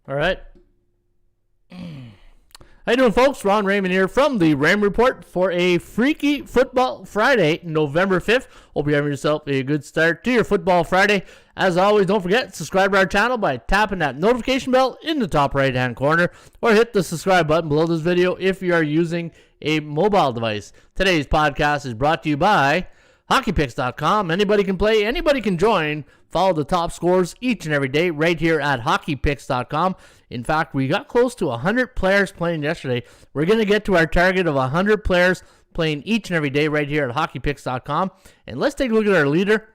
All right. How you doing, folks? Ron Raymond here from the Ram Report for a Freaky Football Friday, November 5th. Hope you're having yourself a good start to your Football Friday. As always, don't forget, subscribe to our channel by tapping that notification bell in the top right-hand corner, or hit the subscribe button below this video if you are using a mobile device. Today's podcast is brought to you by HockeyPicks.com. Anybody can play, anybody can join. Follow the top scores each and every day right here at HockeyPicks.com. In fact, we got close to 100 players playing yesterday. We're going to get to our target of 100 players playing each and every day right here at HockeyPicks.com. And let's take a look at our leader.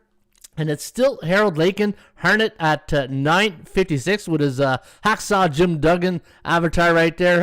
And it's still Harold Lakin, Harnett at 956 with his Hacksaw Jim Duggan avatar right there.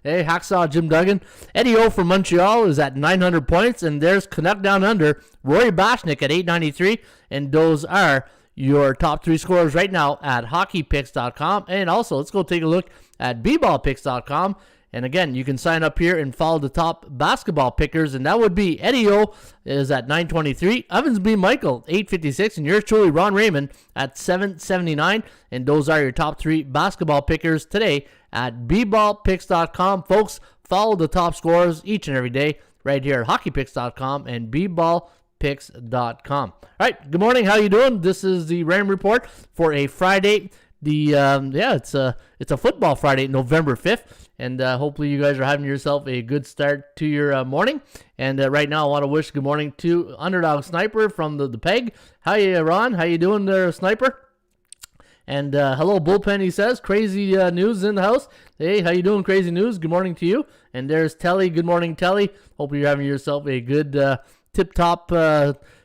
Hey, Hacksaw Jim Duggan. Eddie O from Montreal is at 900 points. And there's Canuck Down Under, Rory Bashnick at 893. And those are your top three scorers right now at HockeyPicks.com. And also, let's go take a look at BBallPicks.com. And again, you can sign up here and follow the top basketball pickers, and that would be Eddie O is at 923, Evans B. Michael 856, and yours truly Ron Raymond at 779. And those are your top three basketball pickers today at bballpicks.com. Folks, follow the top scorers each and every day right here at hockeypicks.com and bballpicks.com. All right, good morning. How you doing? This is the Ram Report for a Friday. It's a football Friday, November 5th. And hopefully you guys are having yourself a good start to your morning. And right now I want to wish good morning to Underdog Sniper from the Peg. How you, Ron? How you doing there, Sniper? And hello, Bullpen, he says. Crazy news in the house. Hey, how you doing, Crazy News? Good morning to you. And there's Telly. Good morning, Telly. Hope you're having yourself a good tip-top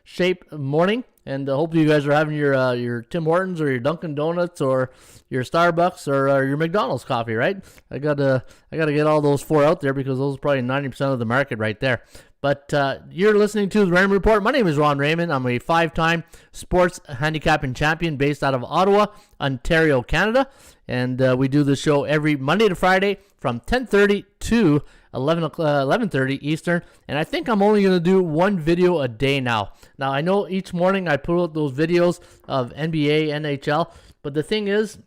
shape morning. And hopefully you guys are having your Tim Hortons or your Dunkin' Donuts or your Starbucks or your McDonald's coffee, right? I gotta get all those four out there because those are probably 90% of the market right there. But you're listening to the Ram Report. My name is Ron Raymond. I'm a 5-time sports handicapping champion based out of Ottawa, Ontario, Canada. And we do the show every Monday to Friday from 10:30 to 11:30 Eastern, and I think I'm only going to do one video a day now. Now, I know each morning I put out those videos of NBA, NHL, but the thing is,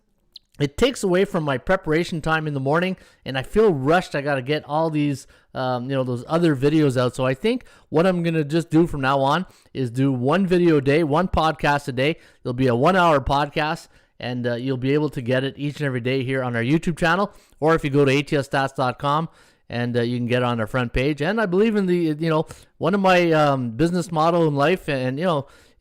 it takes away from my preparation time in the morning, and I feel rushed. I got to get all these, those other videos out. So I think what I'm going to just do from now on is do one video a day, one podcast a day. It'll be a 1-hour podcast, and you'll be able to get it each and every day here on our YouTube channel, or if you go to atsstats.com, and you can get on our front page. And I believe in one of my business motto in life, and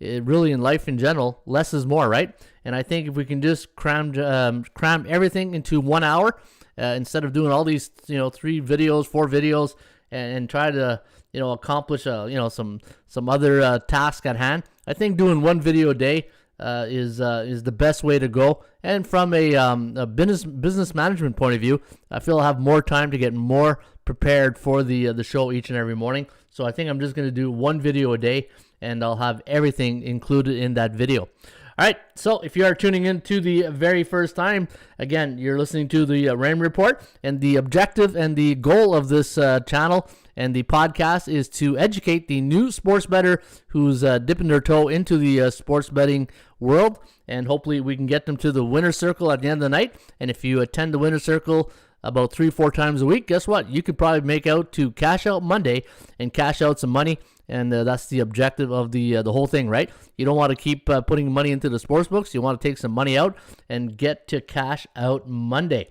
really in life in general, less is more, right? And I think if we can just cram everything into 1 hour instead of doing all these 3 videos, 4 videos, and try to accomplish some other task at hand, I think doing one video a day is the best way to go. And from a business management point of view, I feel I'll have more time to get more prepared for the show each and every morning. So I think I'm just going to do one video a day, and I'll have everything included in that video. All right, so if you are tuning in to the very first time, again, you're listening to the Ram Report, and the objective and the goal of this channel and the podcast is to educate the new sports bettor who's dipping their toe into the sports betting world, and hopefully we can get them to the winner's circle at the end of the night. And if you attend the winner's circle about 3-4 times a week, guess what? You could probably make out to Cash Out Monday and cash out some money. And that's the objective of the whole thing, right? You don't want to keep putting money into the sports books. You want to take some money out and get to Cash Out Monday.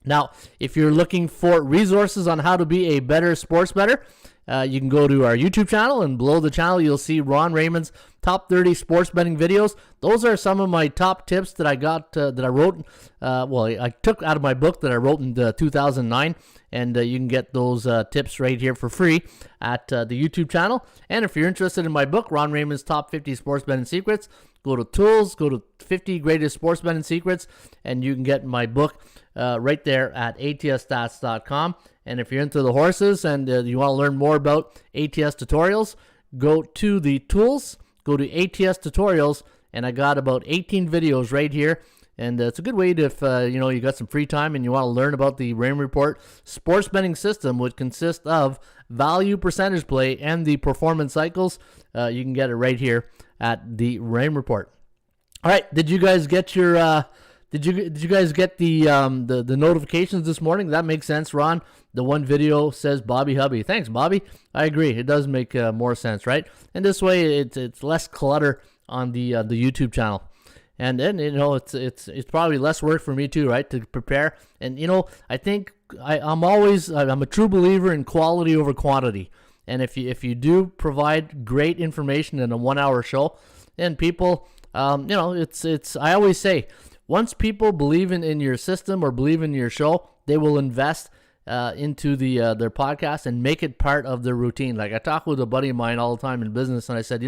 Now, if you're looking for resources on how to be a better sports bettor, you can go to our YouTube channel, and below the channel you'll see Ron Raymond's top 30 sports betting videos. Those are some of my top tips that I got that I wrote. I took out of my book that I wrote in 2009, and you can get those tips right here for free at the YouTube channel. And if you're interested in my book, Ron Raymond's Top 50 Sports Betting Secrets, go to Tools, go to 50 Greatest Sports Betting Secrets, and you can get my book right there at atsstats.com. And if you're into the horses and you want to learn more about ATS tutorials, go to the Tools, go to ATS tutorials, and I got about 18 videos right here. And it's a good way to, if you got some free time and you want to learn about the Ram Report sports betting system, which consists of value, percentage play, and the performance cycles. You can get it right here at the Ram Report. All right, did you guys get your Did you guys get the notifications this morning? That makes sense, Ron. The one video says Bobby Hubby. Thanks, Bobby. I agree. It does make more sense, right? And this way, it's less clutter on the YouTube channel. And then, it's probably less work for me too, right, to prepare. And, I think I'm a true believer in quality over quantity. And if you do provide great information in a 1 hour show, then people, I always say, once people believe in your system or believe in your show, they will invest into their podcast and make it part of their routine. Like I talk with a buddy of mine all the time in business, and I said,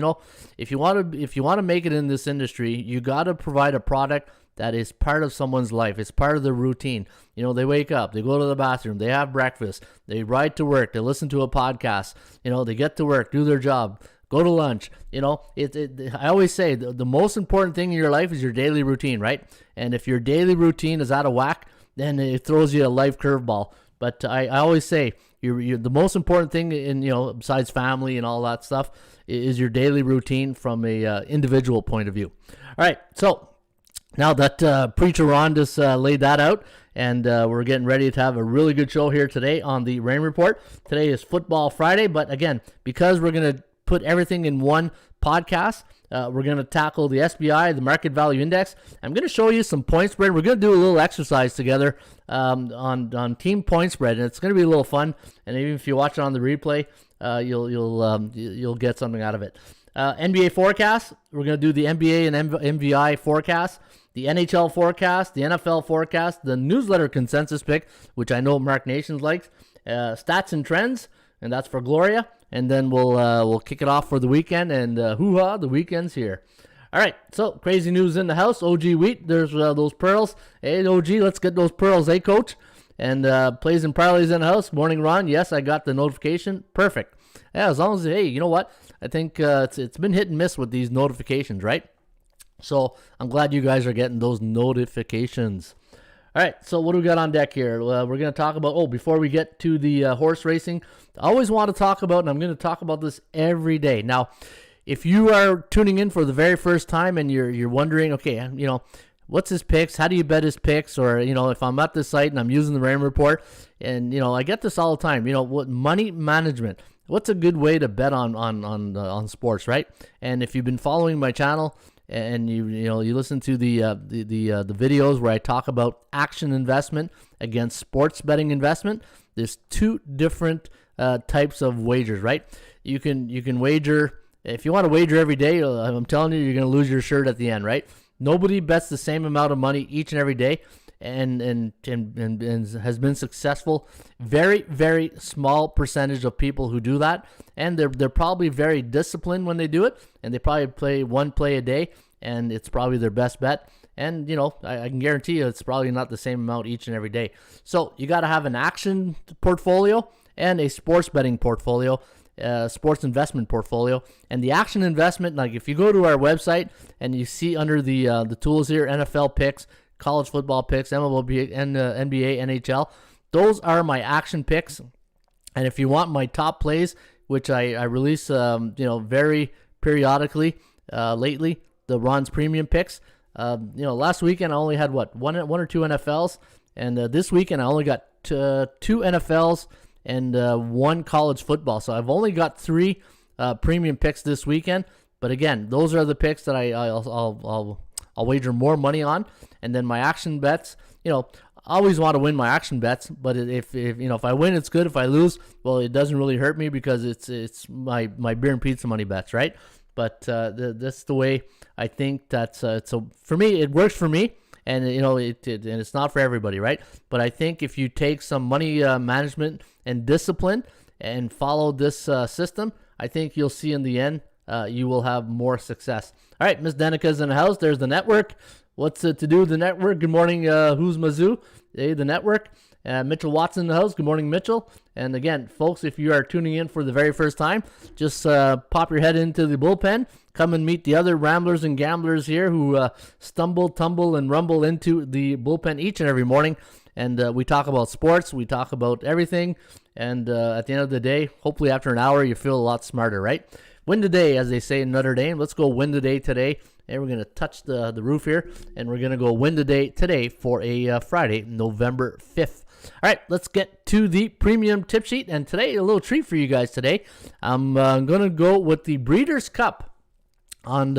if you want to make it in this industry, you got to provide a product that is part of someone's life. It's part of their routine. They wake up, they go to the bathroom, they have breakfast, they ride to work, they listen to a podcast, they get to work, do their job, go to lunch. I always say the most important thing in your life is your daily routine, right? And if your daily routine is out of whack, then it throws you a life curveball. But I always say you're the most important thing in besides family and all that stuff is your daily routine from a individual point of view. All right, so now that Preacher Ron just laid that out, and we're getting ready to have a really good show here today on the Rain Report. Today is Football Friday, but again, because we're going to put everything in one podcast, we're going to tackle the SBI, the Market Value Index. I'm going to show you some point spread. We're going to do a little exercise together on team point spread, and it's going to be a little fun. And even if you watch it on the replay, you'll get something out of it. NBA forecast. We're going to do the NBA and MVI forecast, the NHL forecast, the NFL forecast, the newsletter consensus pick, which I know Mark Nations likes, stats and trends, and that's for Gloria. And then we'll kick it off for the weekend, and hoo-ha, the weekend's here. All right, so crazy news in the house. OG Wheat, there's those pearls. Hey, OG, let's get those pearls, hey, Coach? And Plays and Parlays in the house. Morning, Ron. Yes, I got the notification. Perfect. Yeah, as long as, hey, you know what? I think it's been hit and miss with these notifications, right? So I'm glad you guys are getting those notifications. All right, so what do we got on deck here? We're going to talk about, before we get to the horse racing, I always want to talk about, and I'm going to talk about this every day. Now, if you are tuning in for the very first time and you're wondering, okay, what's his picks? How do you bet his picks? Or, if I'm at this site and I'm using the Rain Report, and, I get this all the time, what money management, what's a good way to bet on sports, right? And if you've been following my channel, and you listen to the videos where I talk about action investment against sports betting investment, there's two different types of wagers, right? You can wager, if you want to wager every day, I'm telling you, you're going to lose your shirt at the end, right? Nobody bets the same amount of money each and every day and has been successful. Very, very small percentage of people who do that, and they're probably very disciplined when they do it, and they probably play one play a day, and it's probably their best bet. And, I can guarantee you it's probably not the same amount each and every day. So you got to have an action portfolio and a sports betting portfolio, sports investment portfolio. And the action investment, like if you go to our website and you see under the tools here, NFL picks, college football picks, MLB, and NBA, NHL, those are my action picks. And if you want my top plays, which I release, very periodically lately, the Ron's Premium Picks. Last weekend I only had one or two NFLs, and this weekend I only got two NFLs and one college football. So I've only got three premium picks this weekend. But again, those are the picks that I'll wager more money on. And then my action bets, I always want to win my action bets, but if I win, it's good. If I lose, well, it doesn't really hurt me because it's my beer and pizza money bets, right? But that's the way I think that's so for me, it works for me, and and it's not for everybody, right? But I think if you take some money management and discipline and follow this system, I think you'll see in the end you will have more success. All right, Miss Denica's in the house. There's the network. What's to do with the network? Good morning, who's Mizzou? Hey, the network. Mitchell Watson in the house. Good morning, Mitchell. And again, folks, if you are tuning in for the very first time, just pop your head into the bullpen. Come and meet the other ramblers and gamblers here who stumble, tumble, and rumble into the bullpen each and every morning. And we talk about sports. We talk about everything. And at the end of the day, hopefully after an hour, you feel a lot smarter, right? Win the day, as they say in Notre Dame. Let's go win the day today. And we're going to touch the roof here, and we're going to go win the day today for a Friday, November 5th. All right, let's get to the premium tip sheet. And today, a little treat for you guys today. I'm going to go with the Breeders' Cup on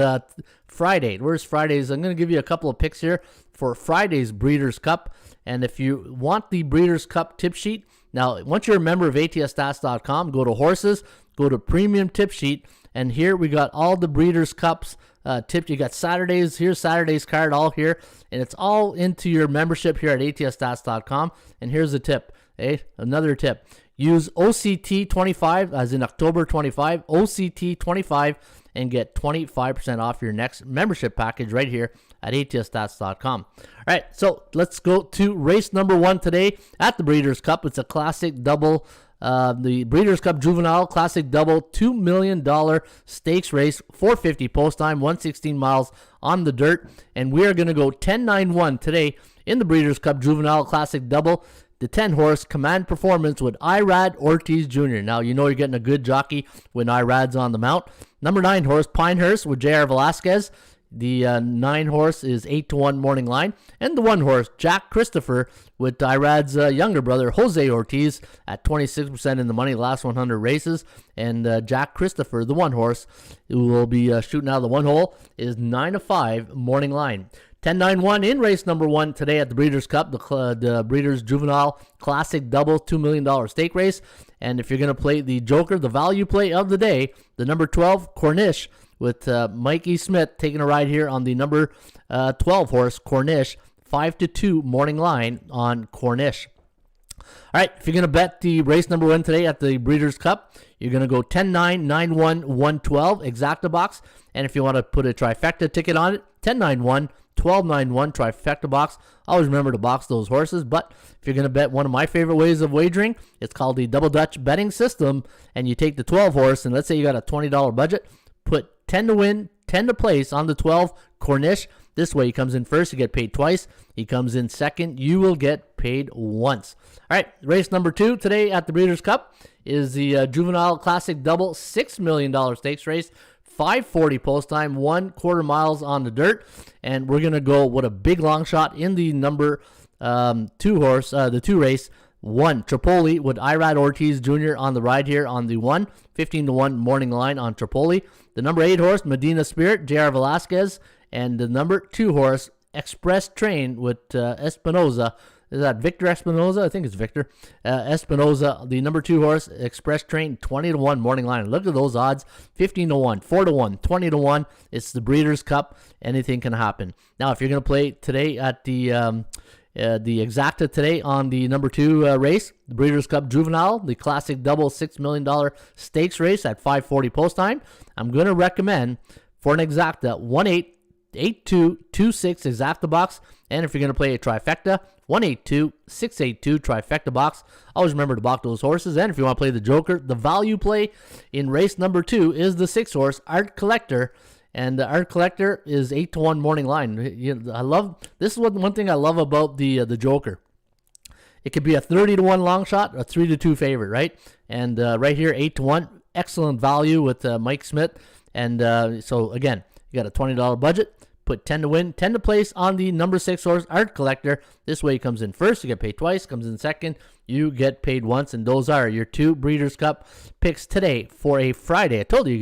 Friday. Where's Fridays? I'm going to give you a couple of picks here for Friday's Breeders' Cup. And if you want the Breeders' Cup tip sheet, now, once you're a member of ATSstats.com, go to horses, go to premium tip sheet, and here we got all the Breeders' Cups tipped. You got Saturdays, here's Saturday's card all here, and it's all into your membership here at ATSstats.com. And here's the tip, another tip. Use OCT25, as in October 25, OCT25, and get 25% off your next membership package right here at ATSstats.com. All right, so let's go to race number 1 today at the Breeders' Cup. It's a classic double, the Breeders' Cup Juvenile Classic Double $2 million stakes race, 450 post time, 116 miles on the dirt. And we are going to go 10-9-1 today in the Breeders' Cup Juvenile Classic Double. The 10-horse Command Performance with Irad Ortiz Jr. Now, you know you're getting a good jockey when Irad's on the mount. Number 9 horse, Pinehurst with J.R. Velasquez. The 9 horse is 8-1 morning line. And the 1 horse, Jack Christopher, with Irad's younger brother, Jose Ortiz, at 26% in the money, last 100 races. And Jack Christopher, the 1 horse, who will be shooting out of the 1 hole, is 9-5 morning line. 10-9-1 in race number 1 today at the Breeders' Cup, the Breeders' Juvenile Classic Double $2 million stake race. And if you're going to play the Joker, the value play of the day, the number 12, Cornish, with Mikey Smith taking a ride here on the number 12 horse, Cornish, 5-2 morning line on Cornish. All right, if you're going to bet the race number 1 today at the Breeders' Cup, you're going to go 10-9, 9-1, 1-12, exacta box. And if you want to put a trifecta ticket on it, 10-9-1, 12-9-1, trifecta box. Always remember to box those horses. But if you're going to bet one of my favorite ways of wagering, it's called the Double Dutch betting system. And you take the 12 horse, and let's say you got a $20 budget, put 10 to win, 10 to place on the 12 Cornish. This way, he comes in first, you get paid twice. He comes in second, you will get paid once. All right, race number 2 today at the Breeders' Cup is the Juvenile Classic Double $6 million stakes race. 540 post time, 1/4 miles on the dirt. And we're going to go with a big long shot in the number 2 horse, the 2 race. 1, Tripoli with Irad Ortiz Jr. on the ride here on the 1, 15-1 morning line on Tripoli. The number 8 horse, Medina Spirit, J.R. Velasquez. And the number 2 horse, Express Train with Espinoza. Is that Victor Espinoza? I think it's Victor. Espinoza, the number 2 horse, Express Train, 20-1 morning line. Look at those odds, 15-1, 4-1, 20-1. It's the Breeders' Cup. Anything can happen. Now, if you're going to play today at the exacta today on the number 2 race, the Breeders' Cup Juvenile, the Classic Double $6 million stakes race at 540 post time, I'm going to recommend for an exacta 1-8, 8-2, 2-6 exacta box. And if you're going to play a trifecta, 1-8-2, 6-8-2 trifecta box. Always remember to box those horses. And if you want to play the Joker, the value play in race number 2 is the 6 horse, Art Collector. And the Art Collector is 8-1 morning line. This is one thing I love about the Joker. It could be a 30-1 long shot, a 3-2 favorite, right? And right here, 8-1, excellent value with Mike Smith. And so again, you got a $20 budget. Put 10 to win, 10 to place on the number 6 horse, Art Collector. This way he comes in first, you get paid twice. Comes in second, you get paid once. And those are your 2 Breeders' Cup picks today for a Friday. I told you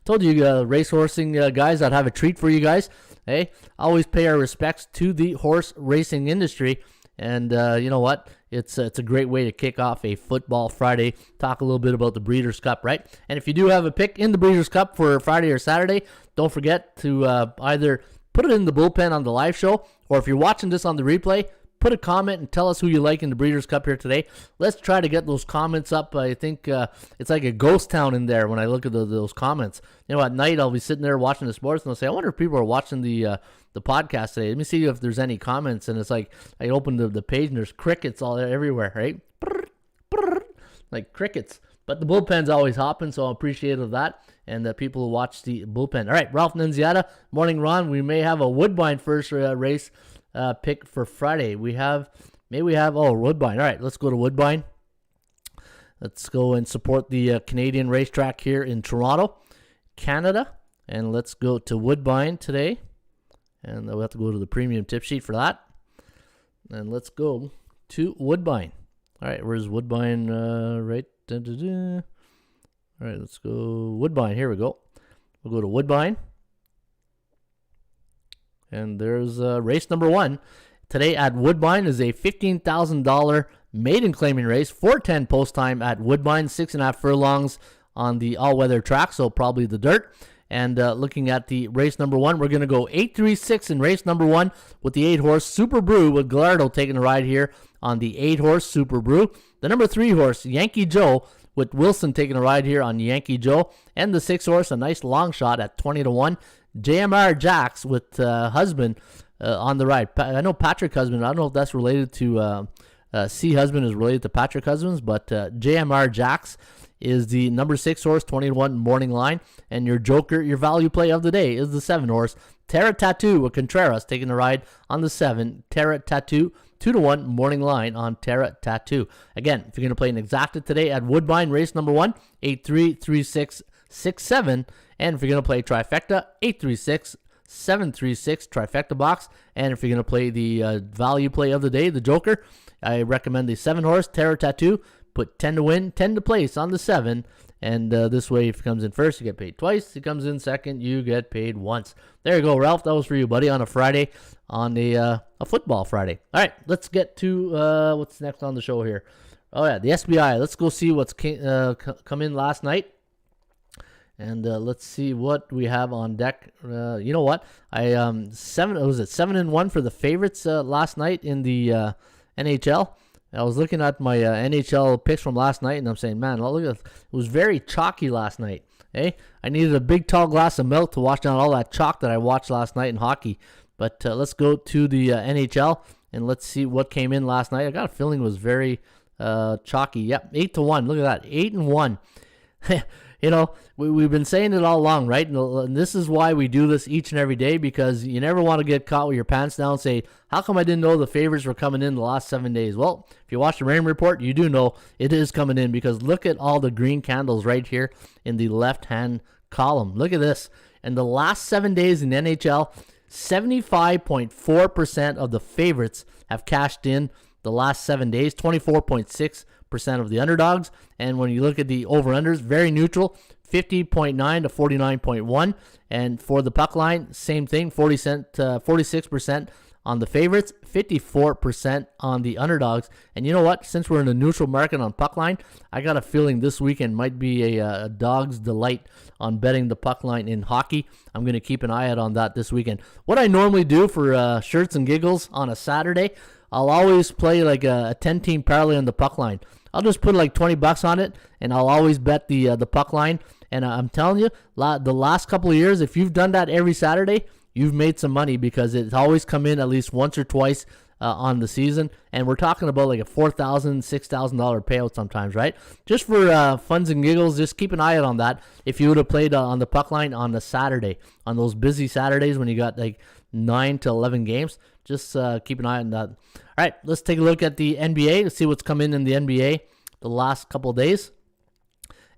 racehorsing guys, I'd have a treat for you guys. Hey, always pay our respects to the horse racing industry. And you know what? It's a great way to kick off a football Friday. Talk a little bit about the Breeders' Cup, right? And if you do have a pick in the Breeders' Cup for Friday or Saturday, don't forget to either put it in the bullpen on the live show, or if you're watching this on the replay, put a comment and tell us who you like in the Breeders' Cup here today. Let's try to get those comments up. I think it's like a ghost town in there when I look at those comments. You know, at night I'll be sitting there watching the sports and I'll say, I wonder if people are watching the podcast today. Let me see if there's any comments. And it's like I open the page and there's crickets all everywhere, right? Brr, brr, like crickets. But the bullpen's always hopping, so I'm appreciative of that. And the people who watch the bullpen. All right, Ralph Nunziata, morning, Ron. We may have a Woodbine first race pick for Friday. Woodbine. All right, let's go to Woodbine. Let's go and support the Canadian racetrack here in Toronto. Canada. And let's go to Woodbine today. And we'll have to go to the premium tip sheet for that. And let's go to Woodbine. All right, where's Woodbine? Right. All right, let's go Woodbine. Here we go. We'll go to Woodbine. And there's race number 1. Today at Woodbine is a $15,000 maiden claiming race. 4:10 post time at Woodbine. 6.5 furlongs on the all-weather track, so probably the dirt. And looking at the race number 1, we're going to go 8-3-6 in race number 1 with the 8-horse Super Brew, with Gallardo taking a ride here on the 8-horse Super Brew. The number 3 horse, Yankee Joe, with Wilson taking a ride here on Yankee Joe. And the 6 horse, a nice long shot at 20-1. JMR Jacks with Husband on the ride. I know Patrick Husband. I don't know if that's related to C Husband is related to Patrick Husbands, but JMR Jacks is the number 6 horse, 20-1 morning line. And your joker, your value play of the day is the 7 horse, Terra Tattoo with Contreras taking the ride on the 7. Terra Tattoo, 2-1 morning line on Terra Tattoo. Again, if you're going to play an exacta today at Woodbine, race number 1, 8-3, 3-6, 6-7. And if you're going to play trifecta, 8-3-6, 7-3-6 trifecta box. And if you're going to play the value play of the day, the joker, I recommend the 7 horse, Terra Tattoo. Put 10 to win, 10 to place on the 7. And this way, if it comes in first, you get paid twice. If it comes in second, you get paid once. There you go, Ralph. That was for you, buddy, on a Friday, on a football Friday. All right, let's get to what's next on the show here. Oh, yeah, the SBI. Let's go see what's come in last night. And let's see what we have on deck. You know what? I 7-1 for the favorites last night in the NHL. I was looking at my NHL picks from last night, and I'm saying, man, look at it. It was very chalky last night. Eh? I needed a big, tall glass of milk to wash down all that chalk that I watched last night in hockey. But let's go to the NHL, and let's see what came in last night. I got a feeling it was very chalky. Yep, 8-1. Look at that, 8-1. You know, we've been saying it all along, right? And this is why we do this each and every day, because you never want to get caught with your pants down and say, how come I didn't know the favorites were coming in the last 7 days? Well, if you watch the Rain Report, you do know it is coming in, because look at all the green candles right here in the left-hand column. Look at this. In the last 7 days in the NHL, 75.4% of the favorites have cashed in the last 7 days, 24.6% of the underdogs. And when you look at the over-unders, very neutral, 50.9 to 49.1. And for the puck line, same thing, 46% on the favorites, 54% on the underdogs. And you know what? Since we're in a neutral market on puck line, I got a feeling this weekend might be a dog's delight on betting the puck line in hockey. I'm going to keep an eye out on that this weekend. What I normally do for shirts and giggles on a Saturday, I'll always play like a 10-team parlay on the puck line. I'll just put like $20 on it, and I'll always bet the puck line. And I'm telling you, the last couple of years, if you've done that every Saturday, you've made some money, because it's always come in at least once or twice on the season. And we're talking about like a $4,000, $6,000 payout sometimes, right? Just for funs and giggles, just keep an eye out on that. If you would have played on the puck line on the Saturday, on those busy Saturdays when you got like 9 to 11 games, just keep an eye on that. All right, let's take a look at the NBA. Let's see what's come in the NBA the last couple of days.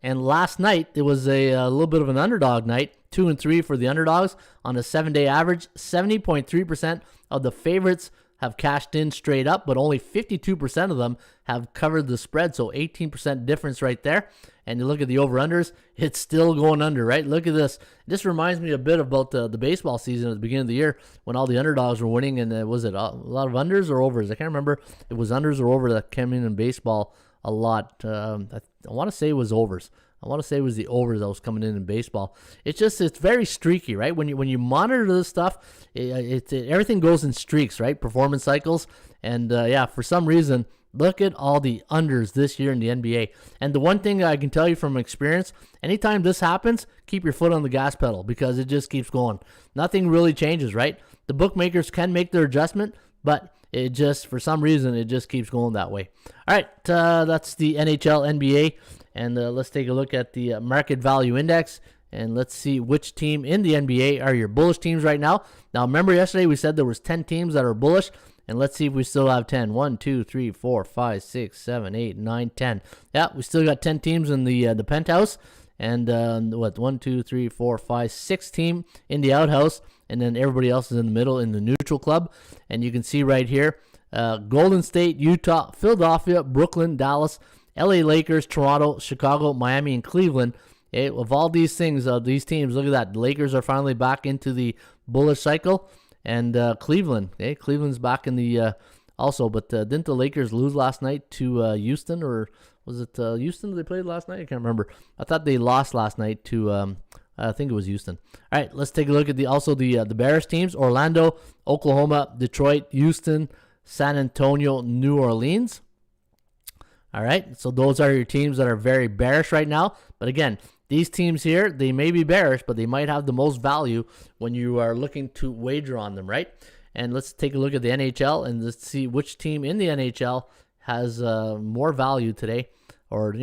And last night, it was a little bit of an underdog night. 2-3 for the underdogs on a 7-day average. 70.3% of the favorites have cashed in straight up, but only 52% of them have covered the spread. So 18% difference right there. And you look at the over-unders, it's still going under, right? Look at this. This reminds me a bit about the baseball season at the beginning of the year when all the underdogs were winning. And was it a lot of unders or overs? I can't remember. It was unders or over that came in baseball a lot. I want to say it was overs. I want to say it was the overs that was coming in baseball. It's very streaky, right? When you monitor this stuff, everything goes in streaks, right? Performance cycles. And for some reason, look at all the unders this year in the NBA. And the one thing I can tell you from experience, anytime this happens, keep your foot on the gas pedal, because it just keeps going. Nothing really changes, right? The bookmakers can make their adjustment, but it just, for some reason, it just keeps going that way. All right, that's the NHL, NBA. And let's take a look at the market value index, and let's see which team in the NBA are your bullish teams right now. Now, remember yesterday we said there was 10 teams that are bullish, and let's see if we still have 10. 1, 2, 3, 4, 5, 6, 7, 8, 9, 10. Yeah, we still got 10 teams in the penthouse. and one, two, three, four, five, six team in the outhouse, and then everybody else is in the middle in the neutral club. And you can see right here, Golden State, Utah, Philadelphia, Brooklyn, Dallas, LA Lakers, Toronto, Chicago, Miami, and Cleveland. Of all these things, these teams, look at that. The Lakers are finally back into the bullish cycle, and Cleveland. Cleveland's back in the also. But didn't the Lakers lose last night to Houston, or was it Houston they played last night? I can't remember. I thought they lost last night to I think it was Houston. All right, let's take a look at the Bears teams: Orlando, Oklahoma, Detroit, Houston, San Antonio, New Orleans. All right, so those are your teams that are very bearish right now. But again, these teams here, they may be bearish, but they might have the most value when you are looking to wager on them, right? And let's take a look at the NHL and let's see which team in the NHL has more value today, or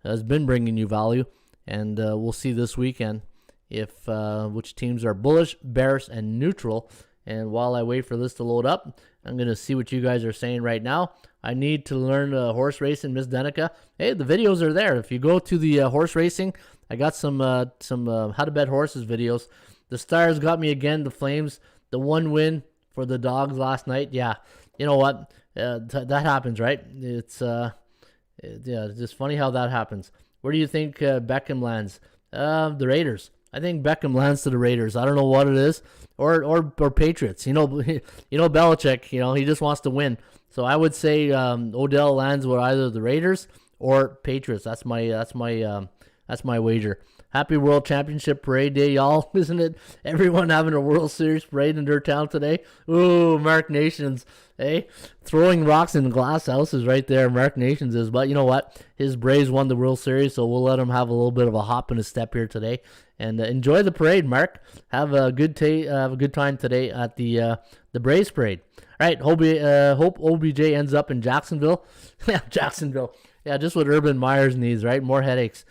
has been bringing you value. And we'll see this weekend if which teams are bullish, bearish, and neutral. And while I wait for this to load up, I'm going to see what you guys are saying right now. I need to learn horse racing, Miss Denica. Hey, the videos are there. If you go to the horse racing, I got some how to bet horses videos. The Stars got me again. The Flames, the one win for the Dogs last night. Yeah, you know what? That happens, right? It's just funny how that happens. Where do you think Beckham lands? The Raiders. I think Beckham lands to the Raiders. I don't know what it is, or Patriots. Belichick. He just wants to win. So I would say Odell lands with either the Raiders or Patriots. That's my wager. Happy World Championship Parade Day, y'all. Isn't it? Everyone having a World Series parade in their town today. Ooh, Mark Nations. Hey, throwing rocks in glass houses right there. Mark Nations is. But you know what? His Braves won the World Series, so we'll let him have a little bit of a hop in his step here today. And enjoy the parade, Mark. Have a good time today at the Braves parade. All right, hope OBJ ends up in Jacksonville. Yeah, Jacksonville. Yeah, just what Urban Myers needs, right? More headaches.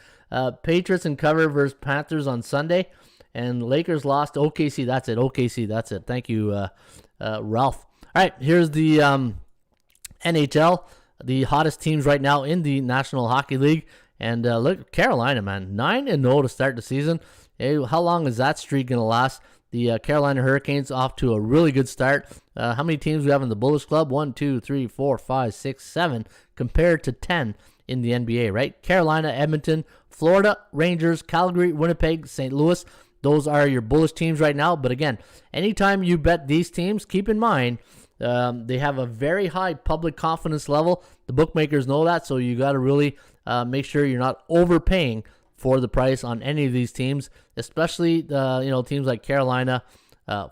Patriots and cover versus Panthers on Sunday. And Lakers lost to OKC. That's it. OKC, that's it. Thank you, Ralph. All right, here's the NHL. The hottest teams right now in the National Hockey League. And look, Carolina, man. 9-0 to start the season. Hey, how long is that streak going to last? The Carolina Hurricanes off to a really good start. How many teams do we have in the Bullish Club? 1, 2, 3, 4, 5, 6, 7, compared to 10 in the NBA, right? Carolina, Edmonton, Florida, Rangers, Calgary, Winnipeg, St. Louis. Those are your bullish teams right now. But again, anytime you bet these teams, keep in mind they have a very high public confidence level. The bookmakers know that, so you got to really make sure you're not overpaying for the price on any of these teams, especially teams like Carolina,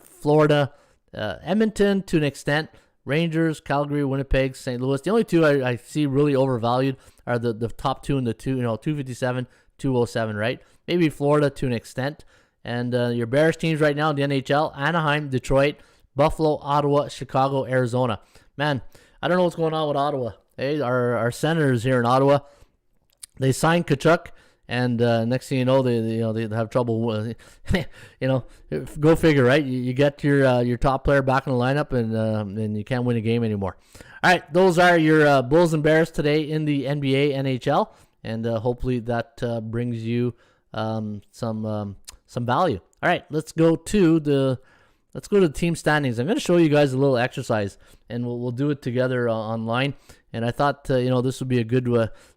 Florida, Edmonton to an extent, Rangers, Calgary, Winnipeg, St. Louis. The only two I see really overvalued are the top two and the 257, 207, right? Maybe Florida to an extent. And your bearish teams right now in the NHL, Anaheim, Detroit, Buffalo, Ottawa, Chicago, Arizona. Man, I don't know what's going on with Ottawa. Hey, our Senators here in Ottawa, they signed Tkachuk. And next thing you know, they have trouble. Go figure, right? You get your top player back in the lineup, and you can't win a game anymore. All right, those are your Bulls and Bears today in the NBA, NHL, and hopefully that brings you some value. All right, let's go to the team standings. I'm going to show you guys a little exercise, and we'll do it together online. And I thought, this would be a good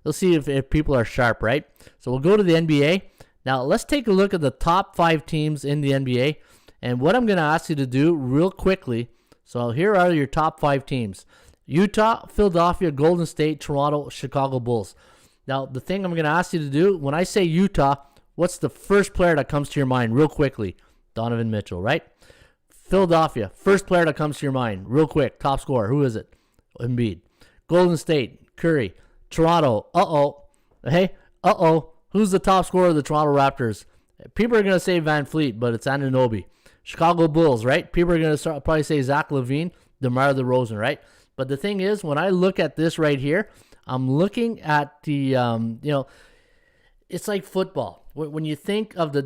let's see if people are sharp, right? So we'll go to the NBA. Now, let's take a look at the top 5 teams in the NBA. And what I'm going to ask you to do real quickly. So here are your top 5 teams. Utah, Philadelphia, Golden State, Toronto, Chicago Bulls. Now, the thing I'm going to ask you to do, when I say Utah, what's the first player that comes to your mind real quickly? Donovan Mitchell, right? Philadelphia, first player that comes to your mind real quick. Top scorer, who is it? Embiid. Golden State, Curry. Toronto, Hey, who's the top scorer of the Toronto Raptors? People are going to say Van Fleet, but it's Anunoby. Chicago Bulls, right? People are going to probably say Zach LaVine, DeMar DeRozan, right? But the thing is, when I look at this right here, I'm looking at the, it's like football. When you think of the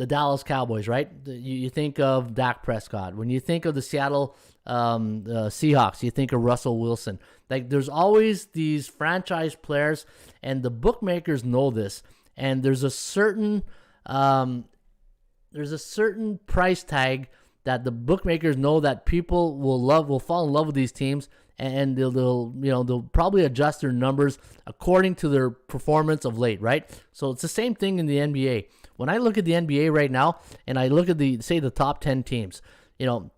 Dallas Cowboys, right? You think of Dak Prescott. When you think of the Seattle Seahawks, you think of Russell Wilson. Like, there's always these franchise players, and the bookmakers know this. and there's a certain price tag that the bookmakers know that people will fall in love with these teams, and they'll probably adjust their numbers according to their performance of late, right? So it's the same thing in the NBA. When I look at the NBA right now, and I look at the top 10 teams,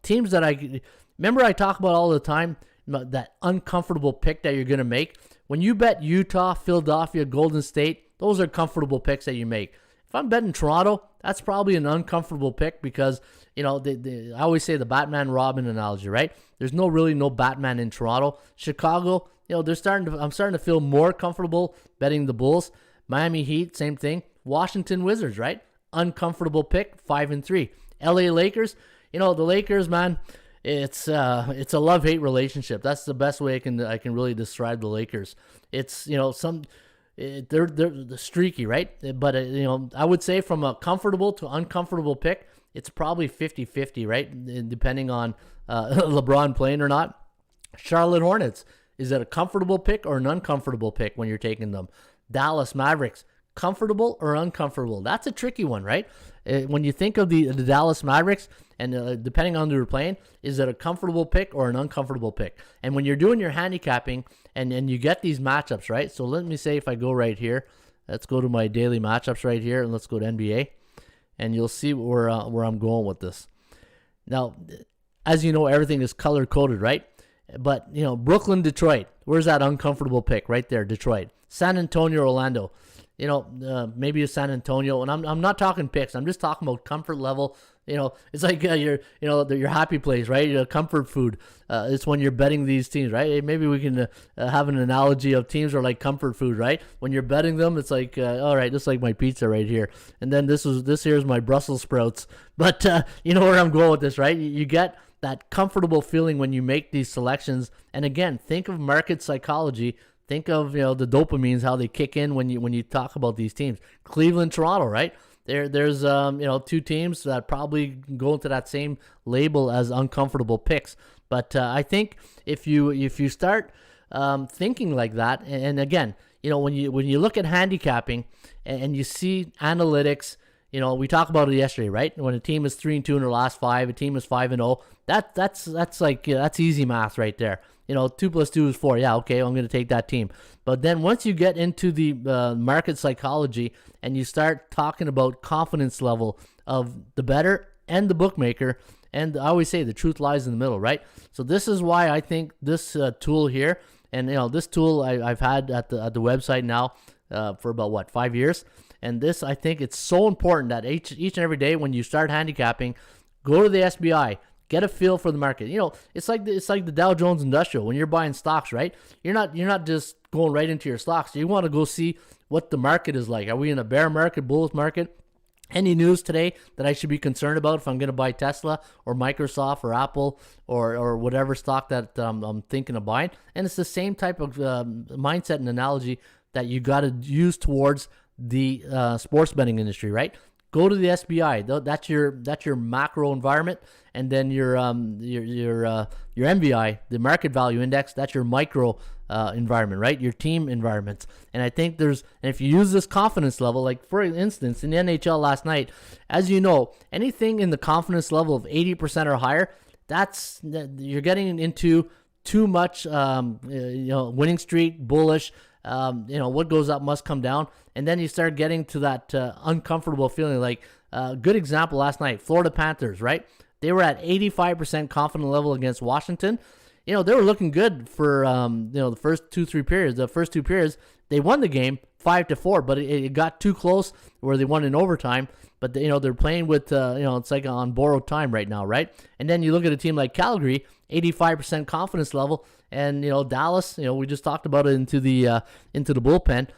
teams that I talk about all the time, that uncomfortable pick that you're going to make. When you bet Utah, Philadelphia, Golden State, those are comfortable picks that you make. If I'm betting Toronto, that's probably an uncomfortable pick because, I always say the Batman-Robin analogy, right? There's no Batman in Toronto. Chicago, I'm starting to feel more comfortable betting the Bulls. Miami Heat, same thing. Washington Wizards, right? Uncomfortable pick, 5-3. LA Lakers, the Lakers, man, it's a love-hate relationship. That's the best way I can really describe the Lakers. It's, they're streaky, right? But I would say from a comfortable to uncomfortable pick, it's probably 50-50, right? Depending on LeBron playing or not. Charlotte Hornets, is it a comfortable pick or an uncomfortable pick when you're taking them? Dallas Mavericks, comfortable or uncomfortable? That's a tricky one, right? When you think of the Dallas Mavericks, and depending on who you're playing, is it a comfortable pick or an uncomfortable pick? And when you're doing your handicapping and you get these matchups, right? So let me say if I go right here, let's go to my daily matchups right here, and let's go to NBA, and you'll see where I'm going with this. Now, as you know, everything is color-coded, right? But, Brooklyn, Detroit, where's that uncomfortable pick? Right there, Detroit. San Antonio, Orlando. Maybe it's San Antonio, and I'm not talking picks. I'm just talking about comfort level. It's like your happy place, right? Your comfort food. It's when you're betting these teams, right? Maybe we can have an analogy of teams are like comfort food, right? When you're betting them, it's like, all right, just like my pizza right here, and then this here is my Brussels sprouts. But you know where I'm going with this, right? You get that comfortable feeling when you make these selections, and again, think of market psychology. Think of the dopamines, how they kick in when you talk about these teams. Cleveland, Toronto, right? There's two teams that probably go into that same label as uncomfortable picks. But I think if you start thinking like that, and again, when you look at handicapping and you see analytics, we talked about it yesterday, right? When a team is 3-2 in their last 5, a team is 5-0. That's easy math right there. 2 + 2 is 4. Yeah, okay, I'm going to take that team. But then once you get into the market psychology and you start talking about confidence level of the bettor and the bookmaker, and I always say the truth lies in the middle, right? So this is why I think this tool here, and this tool I've had at the website now for about 5 years, and this, I think it's so important that each and every day when you start handicapping, go to the SBI. Get a feel for the market. It's like the Dow Jones Industrial when you're buying stocks, right? You're not just going right into your stocks. You want to go see what the market is like. Are we in a bear market, bull market? Any news today that I should be concerned about if I'm going to buy Tesla or Microsoft or Apple or whatever stock that I'm thinking of buying? And it's the same type of mindset and analogy that you got to use towards the sports betting industry, right? Go to the SBI. That's your macro environment, and then your MVI, the market value index. That's your micro environment, right? Your team environments. And I think if you use this confidence level, like for instance in the NHL last night, as you know, anything in the confidence level of 80% or higher, you're getting into too much, winning streak, bullish. What goes up must come down. And then you start getting to that uncomfortable feeling. Like good example last night, Florida Panthers, right? They were at 85% confident level against Washington. They were looking good for the first 2-3 periods. The first 2 periods, they won the game 5-4, but it got too close where they won in overtime. But they're playing with it's like on borrowed time right now, right? And then you look at a team like Calgary, 85% confidence level, and Dallas, we just talked about it into the bullpen.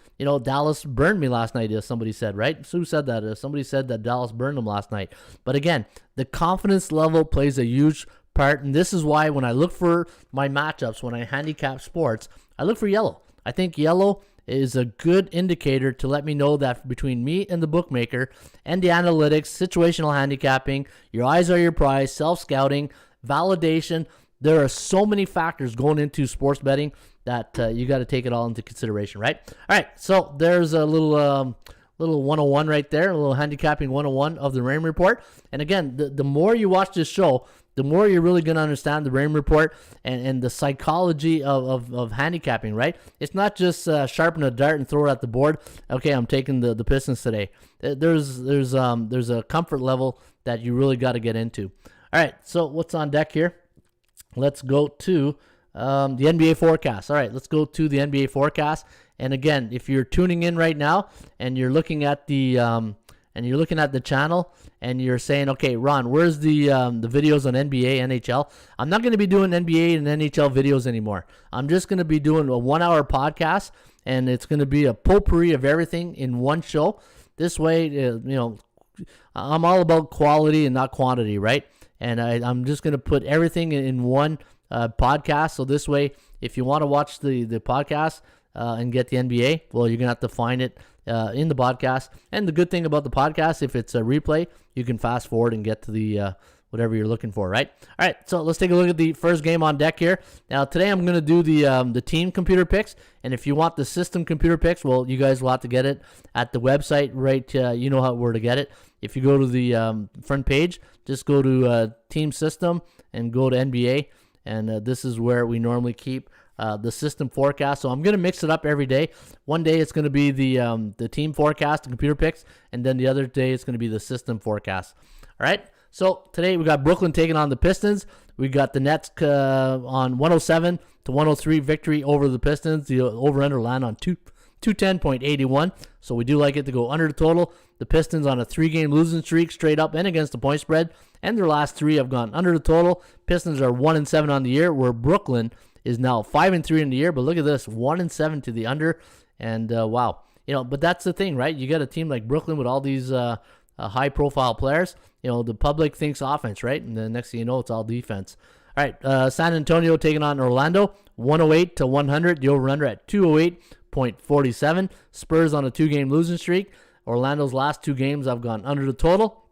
Dallas burned me last night, as somebody said, right? So who said that? Somebody said that Dallas burned them last night. But again, the confidence level plays a huge part, and this is why when I look for my matchups, when I handicap sports, I look for yellow. I think yellow is a good indicator to let me know that between me and the bookmaker and the analytics, situational handicapping, your eyes are your prize, self-scouting, validation, there are so many factors going into sports betting that you got to take it all into consideration, right? All right, so there's a little little 101 right there, a little handicapping 101 of the Raymond Report. And again, the more you watch this show, the more you're really going to understand the Raymond Report and the psychology of handicapping, right? It's not just sharpen a dart and throw it at the board. Okay, I'm taking the Pistons today. There's a comfort level that you really got to get into. All right, so what's on deck here? Let's go to the NBA forecast. All right, let's go to the NBA forecast. And again, if you're tuning in right now and you're looking at the channel and you're saying, okay, Ron, where's the videos on NBA, NHL? I'm not going to be doing NBA and NHL videos anymore. I'm just going to be doing a 1-hour podcast, and it's going to be a potpourri of everything in one show. This way, I'm all about quality and not quantity, right? And I'm just going to put everything in one podcast. So this way, if you want to watch the podcast and get the NBA, well, you're going to have to find it in the podcast. And the good thing about the podcast, if it's a replay, you can fast forward and get to the whatever you're looking for, right? All right, so let's take a look at the first game on deck here. Now, today I'm going to do the team computer picks, and if you want the system computer picks, well, you guys will have to get it at the website, right? You know where to get it. If you go to the front page, just go to team system and go to NBA, and this is where we normally keep the system forecast. So I'm going to mix it up every day. One day it's going to be the team forecast, the computer picks, and then the other day it's going to be the system forecast. All right. So today we got Brooklyn taking on the Pistons. We got the Nets on 107-103 victory over the Pistons. The over-under land on 210.81. So we do like it to go under the total. The Pistons on a 3-game losing streak straight up and against the point spread. And their last 3 have gone under the total. Pistons are 1-7 on the year, where Brooklyn is now 5-3 in the year. But look at this, 1-7 to the under. And wow. But that's the thing, right? You got a team like Brooklyn with all these high-profile players. The public thinks offense, right? And the next thing you know, it's all defense. All right, San Antonio taking on Orlando, 108-100. The over-under at 208.47. Spurs on a 2-game losing streak. Orlando's last 2 games have gone under the total.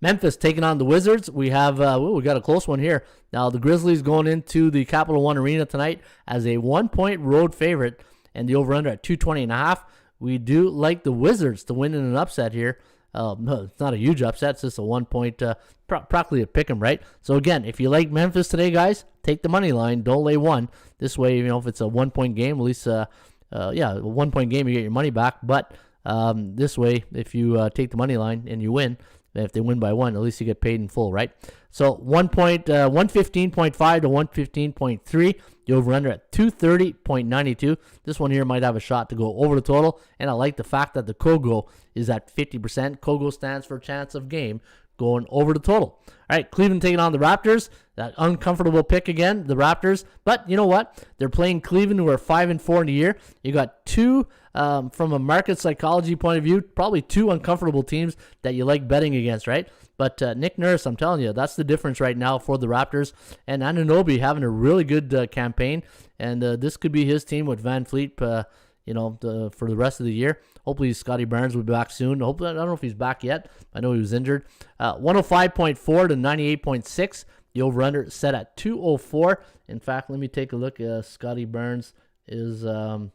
Memphis taking on the Wizards. We have we got a close one here. Now, the Grizzlies going into the Capital One Arena tonight as a 1-point road favorite, and the over-under at 220.5. We do like the Wizards to win in an upset here. No, it's not a huge upset. It's just a 1-point, practically a pick 'em, right? So again, if you like Memphis today, guys, take the money line. Don't lay 1. This way, if it's a 1-point game, at least, a 1-point game, you get your money back. But this way, if you take the money line and you win, if they win by 1, at least you get paid in full, right? So 115.5 to 115.3. The over-under at 230.92. This one here might have a shot to go over the total, and I like the fact that the KOGO is at 50%. KOGO stands for chance of game going over the total. All right, Cleveland taking on the Raptors. That uncomfortable pick again, the Raptors. But you know what? They're playing Cleveland, who are 5-4 in the year. You got 2, from a market psychology point of view, probably 2 uncomfortable teams that you like betting against, right? But Nick Nurse, I'm telling you, that's the difference right now for the Raptors. And Anunoby having a really good campaign. And this could be his team with Van Fleet, for the rest of the year. Hopefully Scotty Barnes will be back soon. Hopefully, I don't know if he's back yet. I know he was injured. 105.4 to 98.6. The over-under set at 204. In fact, let me take a look. Scotty Barnes is, let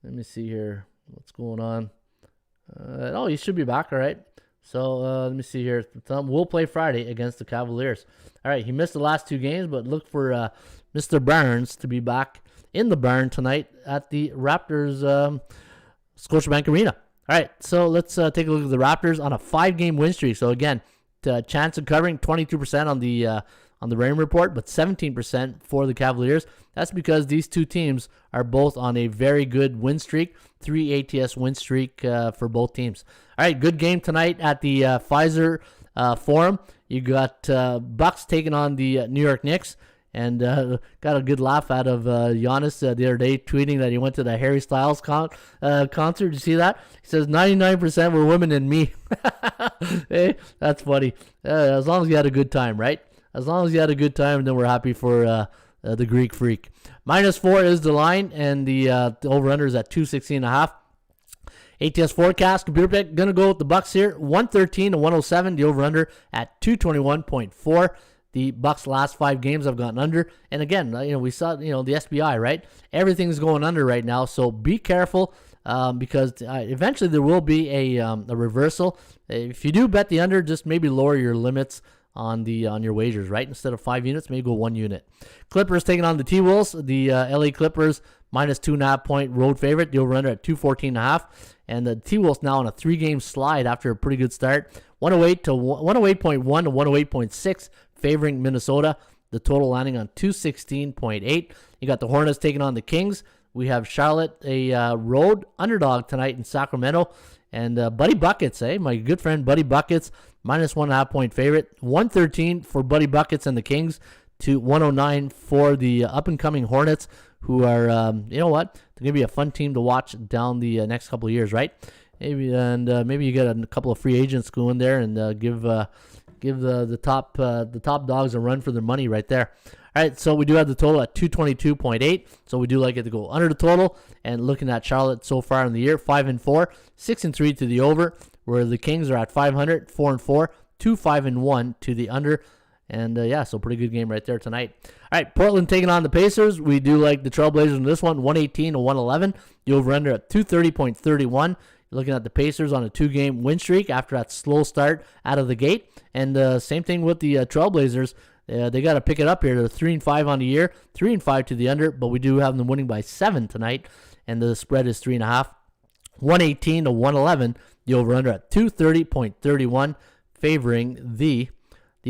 me see here. What's going on? He should be back, all right. So let me see here. We'll play Friday against the Cavaliers. All right, he missed the last 2 games, but look for Mr. Barnes to be back in the barn tonight at the Raptors Scotiabank Arena. All right, so let's take a look at the Raptors on a 5-game win streak. So again, chance of covering 22% on the Raymond Report, but 17% for the Cavaliers. That's because these 2 teams are both on a very good win streak, 3 ATS win streak for both teams. All right, good game tonight at the Pfizer Forum. You got Bucks taking on the New York Knicks. And got a good laugh out of Giannis the other day, tweeting that he went to the Harry Styles concert. Did you see that? He says 99% were women and me. Hey, that's funny. As long as you had a good time, right? As long as you had a good time, then we're happy for the Greek Freak. -4 is the line, and the over-under is at 216.5. ATS forecast, computer pick, going to go with the Bucks here, 113 to 107. The over-under at 221.4. The Bucks' last 5 games have gotten under. And again, we saw, the SBI, right? Everything's going under right now. So be careful. because eventually there will be a reversal. If you do bet the under, just maybe lower your limits on your wagers, right? Instead of 5 units, maybe go 1 unit. Clippers taking on the T-Wolves. The LA Clippers minus 2.5 point road favorite. The over-under at 214.5. And the T-Wolves now on a 3-game slide after a pretty good start. 108.1 to 108.6 favoring Minnesota. The total landing on 216.8. You got the Hornets taking on the Kings. We have Charlotte, a road underdog tonight in Sacramento. And Buddy Buckets, my good friend Buddy Buckets, minus 1.5 point favorite. 113 for Buddy Buckets and the Kings to 109 for the up-and-coming Hornets, who are, you know what, they're going to be a fun team to watch down the next couple of years, right? Maybe you get a couple of free agents going there and give the top dogs a run for their money right there. All right, so we do have the total at 222.8. So we do like it to go under the total. And looking at Charlotte so far in the year, 5-4, 6-3 to the over, where the Kings are at 500, 4-4, 2-5-1 to the under. And so pretty good game right there tonight. All right, Portland taking on the Pacers. We do like the Trailblazers in this one, 118 to 111. The over-under at 230.31. Looking at the Pacers on a 2-game win streak after that slow start out of the gate. And same thing with the Trailblazers. They got to pick it up here. They're 3-5 on the year, 3-5 to the under, but we do have them winning by 7 tonight, and the spread is 3.5. 118 to 111. The over/under at 230.31, favoring the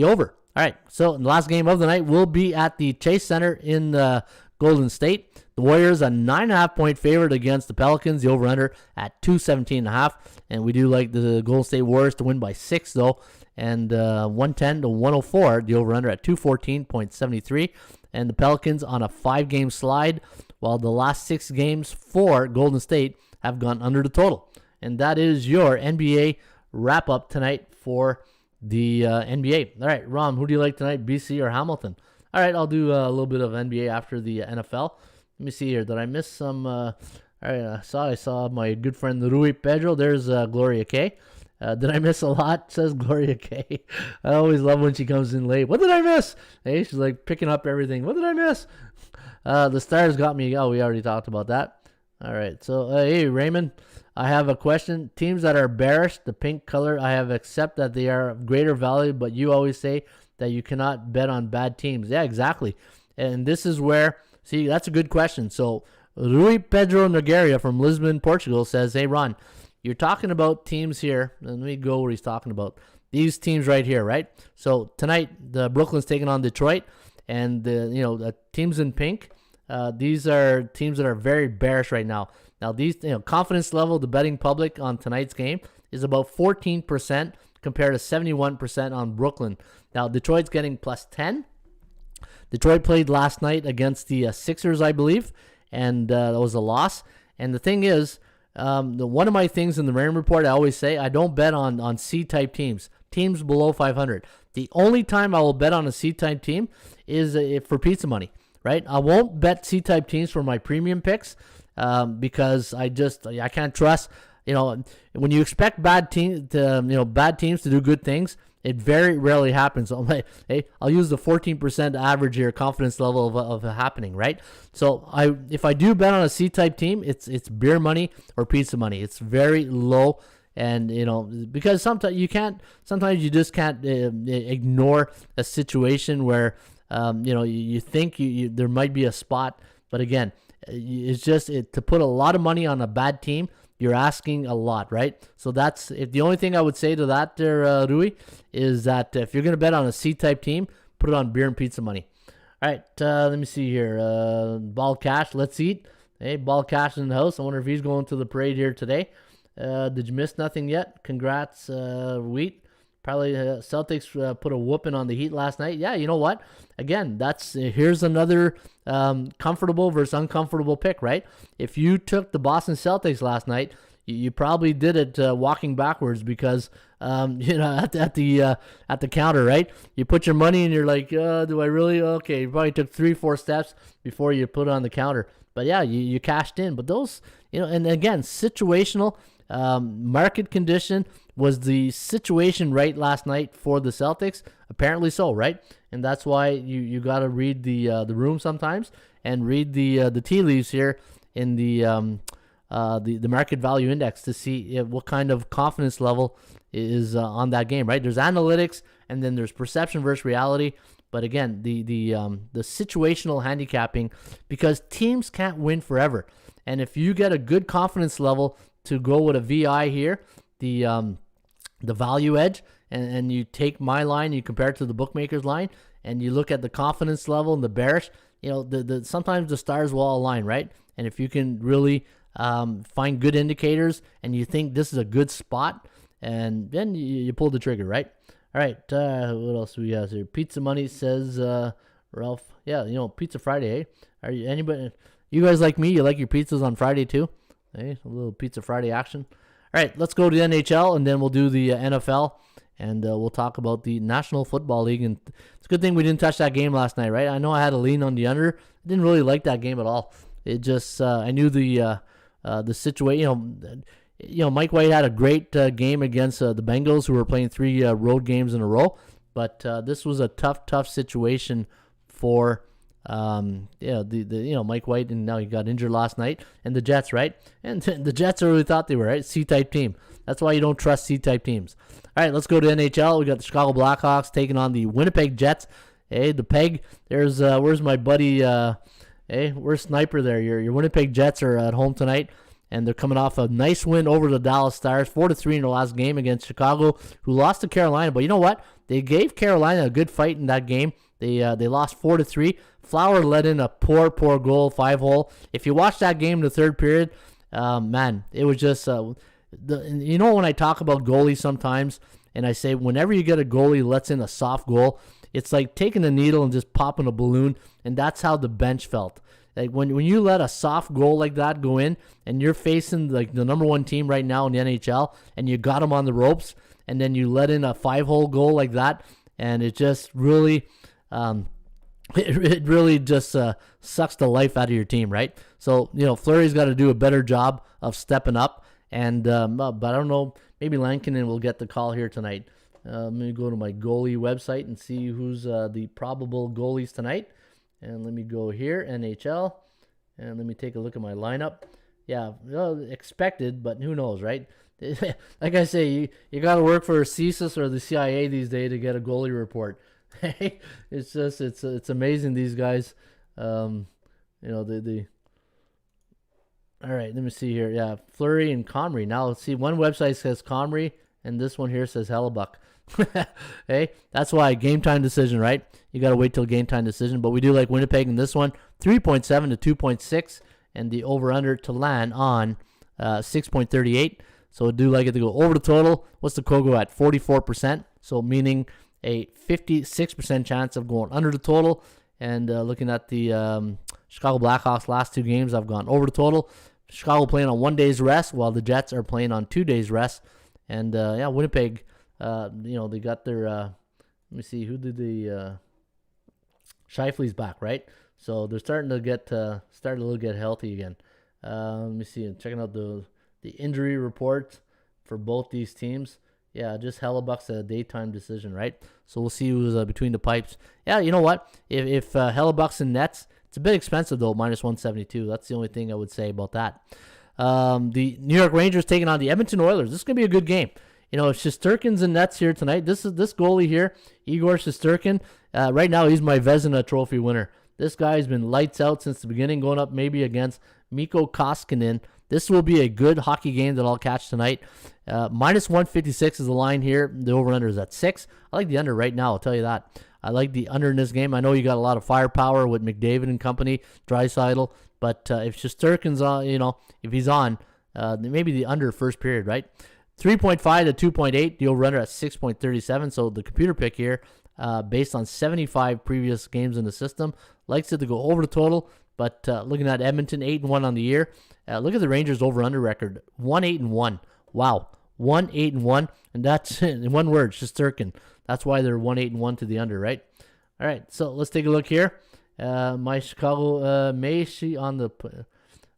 over. All right, so the last game of the night will be at the Chase Center in Golden State. The Warriors a 9.5 point favorite against the Pelicans. The over/under at 217.5, and we do like the Golden State Warriors to win by 6 though. And 110 to 104, the over/under at 214.73. And the Pelicans on a 5-game slide, while the last 6 games for Golden State have gone under the total. And that is your NBA wrap-up tonight for the NBA. All right, Ron, who do you like tonight, BC or Hamilton? All right, I'll do a little bit of NBA after the NFL. Let me see here. Did I miss some? All right, I saw my good friend Rui Pedro. There's Gloria K. Did I miss a lot? Says Gloria K. I always love when she comes in late. What did I miss? Hey, she's like picking up everything. What did I miss? The Stars got me. Oh, we already talked about that. All right. So, hey, Raymond, I have a question. Teams that are bearish, the pink color, I have accept that they are of greater value, but you always say that you cannot bet on bad teams. Yeah, exactly. And this is where, see, that's a good question. So, Rui Pedro Nogueira from Lisbon, Portugal says, hey, Ron, you're talking about teams here. Let me go where he's talking about. These teams right here, right? So tonight, the Brooklyn's taking on Detroit, and the teams in pink. These are teams that are very bearish right now. Now these, confidence level, the betting public on tonight's game is about 14% compared to 71% on Brooklyn. Now Detroit's getting plus 10. Detroit played last night against the Sixers, I believe, and that was a loss. And the thing is, one of my things in the Raymond Report, I always say, I don't bet on C-type teams below 500. The only time I will bet on a C-type team is for pizza money, right? I won't bet C-type teams for my premium picks because I can't trust. When you expect bad teams to do good things, it very rarely happens. So I'll use the 14% average here, confidence level of happening, right? So if I do bet on a C-type team, it's beer money or pizza money. It's very low, and because sometimes you just can't ignore a situation where you think there might be a spot, but again, it's just to put a lot of money on a bad team. You're asking a lot, right? So that's the only thing I would say to that there, Rui, is that if you're going to bet on a C-type team, put it on beer and pizza money. All right, let me see here. Ball Cash, let's eat. Hey, Ball Cash in the house. I wonder if he's going to the parade here today. Did you miss nothing yet? Congrats, Wheat. Probably Celtics put a whooping on the Heat last night. Yeah, you know what? Again, here's another comfortable versus uncomfortable pick, right? If you took the Boston Celtics last night, you probably did it walking backwards because at the counter, right? You put your money and you're like, do I really? Okay, you probably took 3-4 steps before you put it on the counter. But yeah, you cashed in. But those, and again, situational. Market condition was the situation right last night for the Celtics. Apparently so, right? And that's why you got to read the room sometimes and read the tea leaves here in the the market value index to see what kind of confidence level is on that game, right? There's analytics, and then there's perception versus reality. But again, the situational handicapping, because teams can't win forever. And if you get a good confidence level to go with a VI here, the value edge, and you take my line, you compare it to the bookmaker's line, and you look at the confidence level and the bearish, sometimes the stars will all align, right? And if you can really find good indicators and you think this is a good spot, and then you pull the trigger, right? All right, what else do we have here? Pizza Money says, Ralph, yeah, Pizza Friday, eh? Are you anybody? You guys like me? You like your pizzas on Friday too? Hey, a little Pizza Friday action. All right, let's go to the NHL, and then we'll do the NFL, and we'll talk about the National Football League. And it's a good thing we didn't touch that game last night, right? I know I had a lean on the under. I didn't really like that game at all. It just, I knew the situation. Mike White had a great game against the Bengals, who were playing 3 road games in a row. But this was a tough situation for Mike White, and now he got injured last night, and the Jets, right? And the Jets are who we thought they were, right? C-type team. That's why you don't trust C-type teams. All right, let's go to NHL. We got the Chicago Blackhawks taking on the Winnipeg Jets. Hey, the Peg. There's where's my buddy? Where's Sniper there? Your Winnipeg Jets are at home tonight, and they're coming off a nice win over the Dallas Stars, 4-3 in their last game against Chicago, who lost to Carolina. But you know what? They gave Carolina a good fight in that game. They lost 4-3. Flower let in a poor goal, 5-hole. If you watch that game in the third period, man, it was just when I talk about goalies sometimes, and I say whenever you get a goalie lets in a soft goal, it's like taking a needle and just popping a balloon, and that's how the bench felt. Like when you let a soft goal like that go in, and you're facing like the number 1 team right now in the NHL, and you got them on the ropes, and then you let in a 5-hole goal like that, and it just really, it really just sucks the life out of your team, right? So Fleury's got to do a better job of stepping up, and but I don't know, maybe Lankinen will get the call here tonight. Let me go to my goalie website and see who's the probable goalies tonight. And let me go here, NHL, and let me take a look at my lineup. Yeah, expected, but who knows, right? Like I say, you got to work for CSIS or the CIA these days to get a goalie report. It's just, it's amazing, these guys. All right, let me see here. Yeah, Fleury and Comrie. Now, let's see, one website says Comrie, and this one here says Hellebuck. Hey, that's why game time decision, right? You got to wait till game time decision. But we do like Winnipeg in this one, 3.7 to 2.6, and the over/under to land on 6.38. So I do like it to go over the total. What's the Kogo at? 44%. So meaning a 56% chance of going under the total. And looking at the Chicago Blackhawks last 2 games, I've gone over the total. Chicago playing on 1 day's rest, while the Jets are playing on 2 days rest. And Winnipeg. They got their, let me see, who did the, Scheifele's back, right? So they're starting to get healthy again. Let me see, I'm checking out the injury report for both these teams. Yeah, just Hellebuck's a daytime decision, right? So we'll see who's between the pipes. Yeah, you know what? If Hellebuck's in nets, it's a bit expensive though, minus 172. That's the only thing I would say about that. The New York Rangers taking on the Edmonton Oilers. This is going to be a good game. Shesterkin's in nets here tonight. This goalie here, Igor Shesterkin. Right now, he's my Vezina Trophy winner. This guy's been lights out since the beginning, going up maybe against Mikko Koskinen. This will be a good hockey game that I'll catch tonight. Minus 156 is the line here. The over-under is at 6. I like the under right now, I'll tell you that. I like the under in this game. I know you got a lot of firepower with McDavid and company, Draisaitl, but if Shesterkin's on, if he's on, maybe the under first period, right? 3.5 to 2.8, the over-under at 6.37. So the computer pick here, based on 75 previous games in the system, likes it to go over the total. But looking at Edmonton, 8-1 on the year. Look at the Rangers over-under record, 1-8-1. Wow, 1-8-1, and that's in one word, Shesterkin. That's why they're 1-8-1 to the under, right? All right, so let's take a look here. My Chicago Macy on the.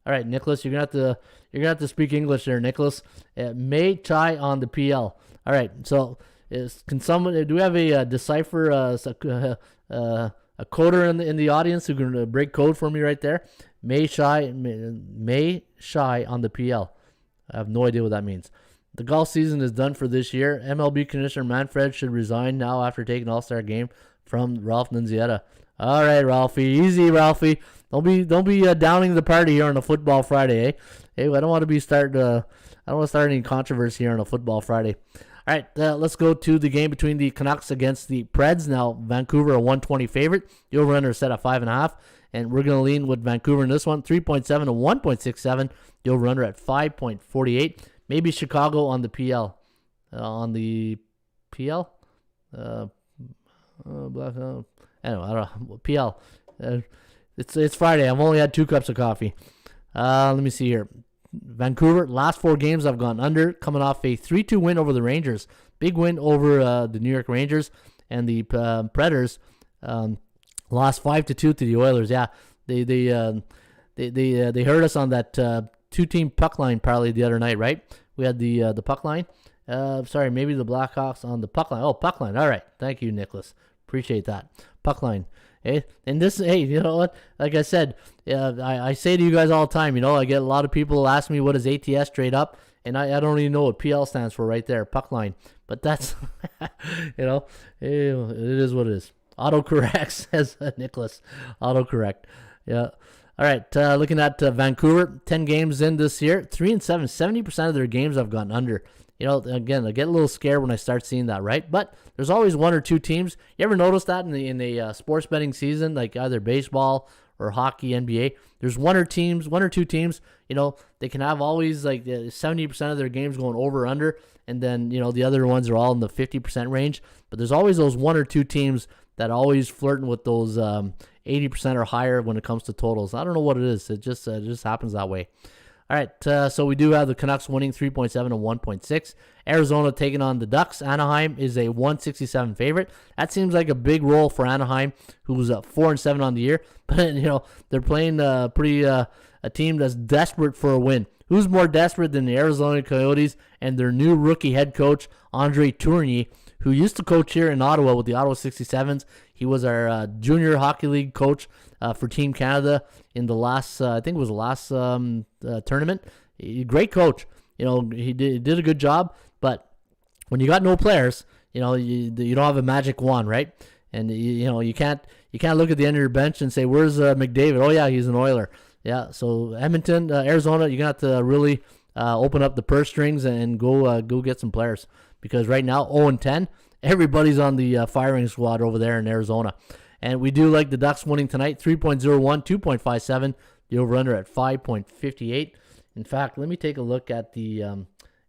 All right, Nicholas, you're gonna have to speak English there, Nicholas. May Chai on the PL. All right, so do we have a decipher a coder in the audience who can break code for me right there? may shy on the PL. I have no idea what that means. The golf season is done for this year. MLB Commissioner Manfred should resign now after taking All-Star game from Ralph Nunziata. All right, Ralphie. Easy, Ralphie. Don't be downing the party here on a football Friday, eh? Hey, I don't want to start any controversy here on a football Friday. All right, let's go to the game between the Canucks against the Preds. Now, Vancouver, a 120 favorite. The over-under is set at 5.5, and we're going to lean with Vancouver in this one, 3.7 to 1.67. The over-under at 5.48. Maybe Chicago on the PL. Anyway, I don't know. PL. It's Friday. I've only had 2 cups of coffee. Let me see here. Vancouver, last 4 games I've gone under, coming off a 3-2 win over the Rangers. Big win over the New York Rangers, and the Predators lost 5-2 to the Oilers. Yeah, they hurt us on that 2-team puck line parlay the other night, right? We had the puck line. Sorry, maybe the Blackhawks on the puck line. Oh, puck line. All right, thank you, Nicholas. Appreciate that. Puck line. Hey, and this, hey, you know what? Like I said, I say to you guys all the time, I get a lot of people ask me what is ATS straight up, and I don't even know what PL stands for right there, puck line. But that's, it is what it is. Autocorrect, says Nicholas. Autocorrect. Yeah. All right, looking at Vancouver, 10 games in this year, 3-7. 70% of their games I've gone under. Again, I get a little scared when I start seeing that, right? But there's always 1 or 2 teams. You ever notice that in the sports betting season, like either baseball or hockey, NBA? There's 1 or 2 teams. They can have always like 70% of their games going over or under, and then the other ones are all in the 50% range. But there's always those 1 or 2 teams that are always flirting with those 80% or higher when it comes to totals. I don't know what it is. It just happens that way. All right, so we do have the Canucks winning 3.7 to 1.6. Arizona taking on the Ducks. Anaheim is a 167 favorite. That seems like a big roll for Anaheim, who's 4-7 on the year. But they're playing a team that's desperate for a win. Who's more desperate than the Arizona Coyotes and their new rookie head coach Andre Tourigny, who used to coach here in Ottawa with the Ottawa 67s. He was our junior hockey league coach for Team Canada in the last, I think it was the last tournament. Great coach. He did a good job. But when you got no players, you don't have a magic wand, right? And you can't look at the end of your bench and say, "Where's McDavid?" Oh yeah, he's an Oiler. Yeah. So Edmonton, Arizona, you're gonna have to really open up the purse strings and go get some players, because right now 0-10. Everybody's on the firing squad over there in Arizona. And we do like the Ducks winning tonight, 3.01, 2.57. The over-under at 5.58. In fact, let me take a look at the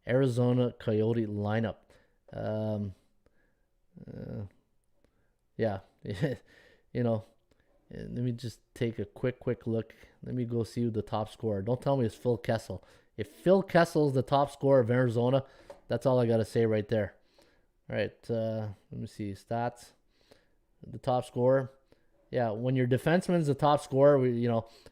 Arizona Coyote lineup. Yeah. Let me just take a quick look. Let me go see who the top scorer. Don't tell me it's Phil Kessel. If Phil Kessel is the top scorer of Arizona, that's all I got to say right there. All right, let me see stats. The top scorer. Yeah, when your defenseman's the top scorer,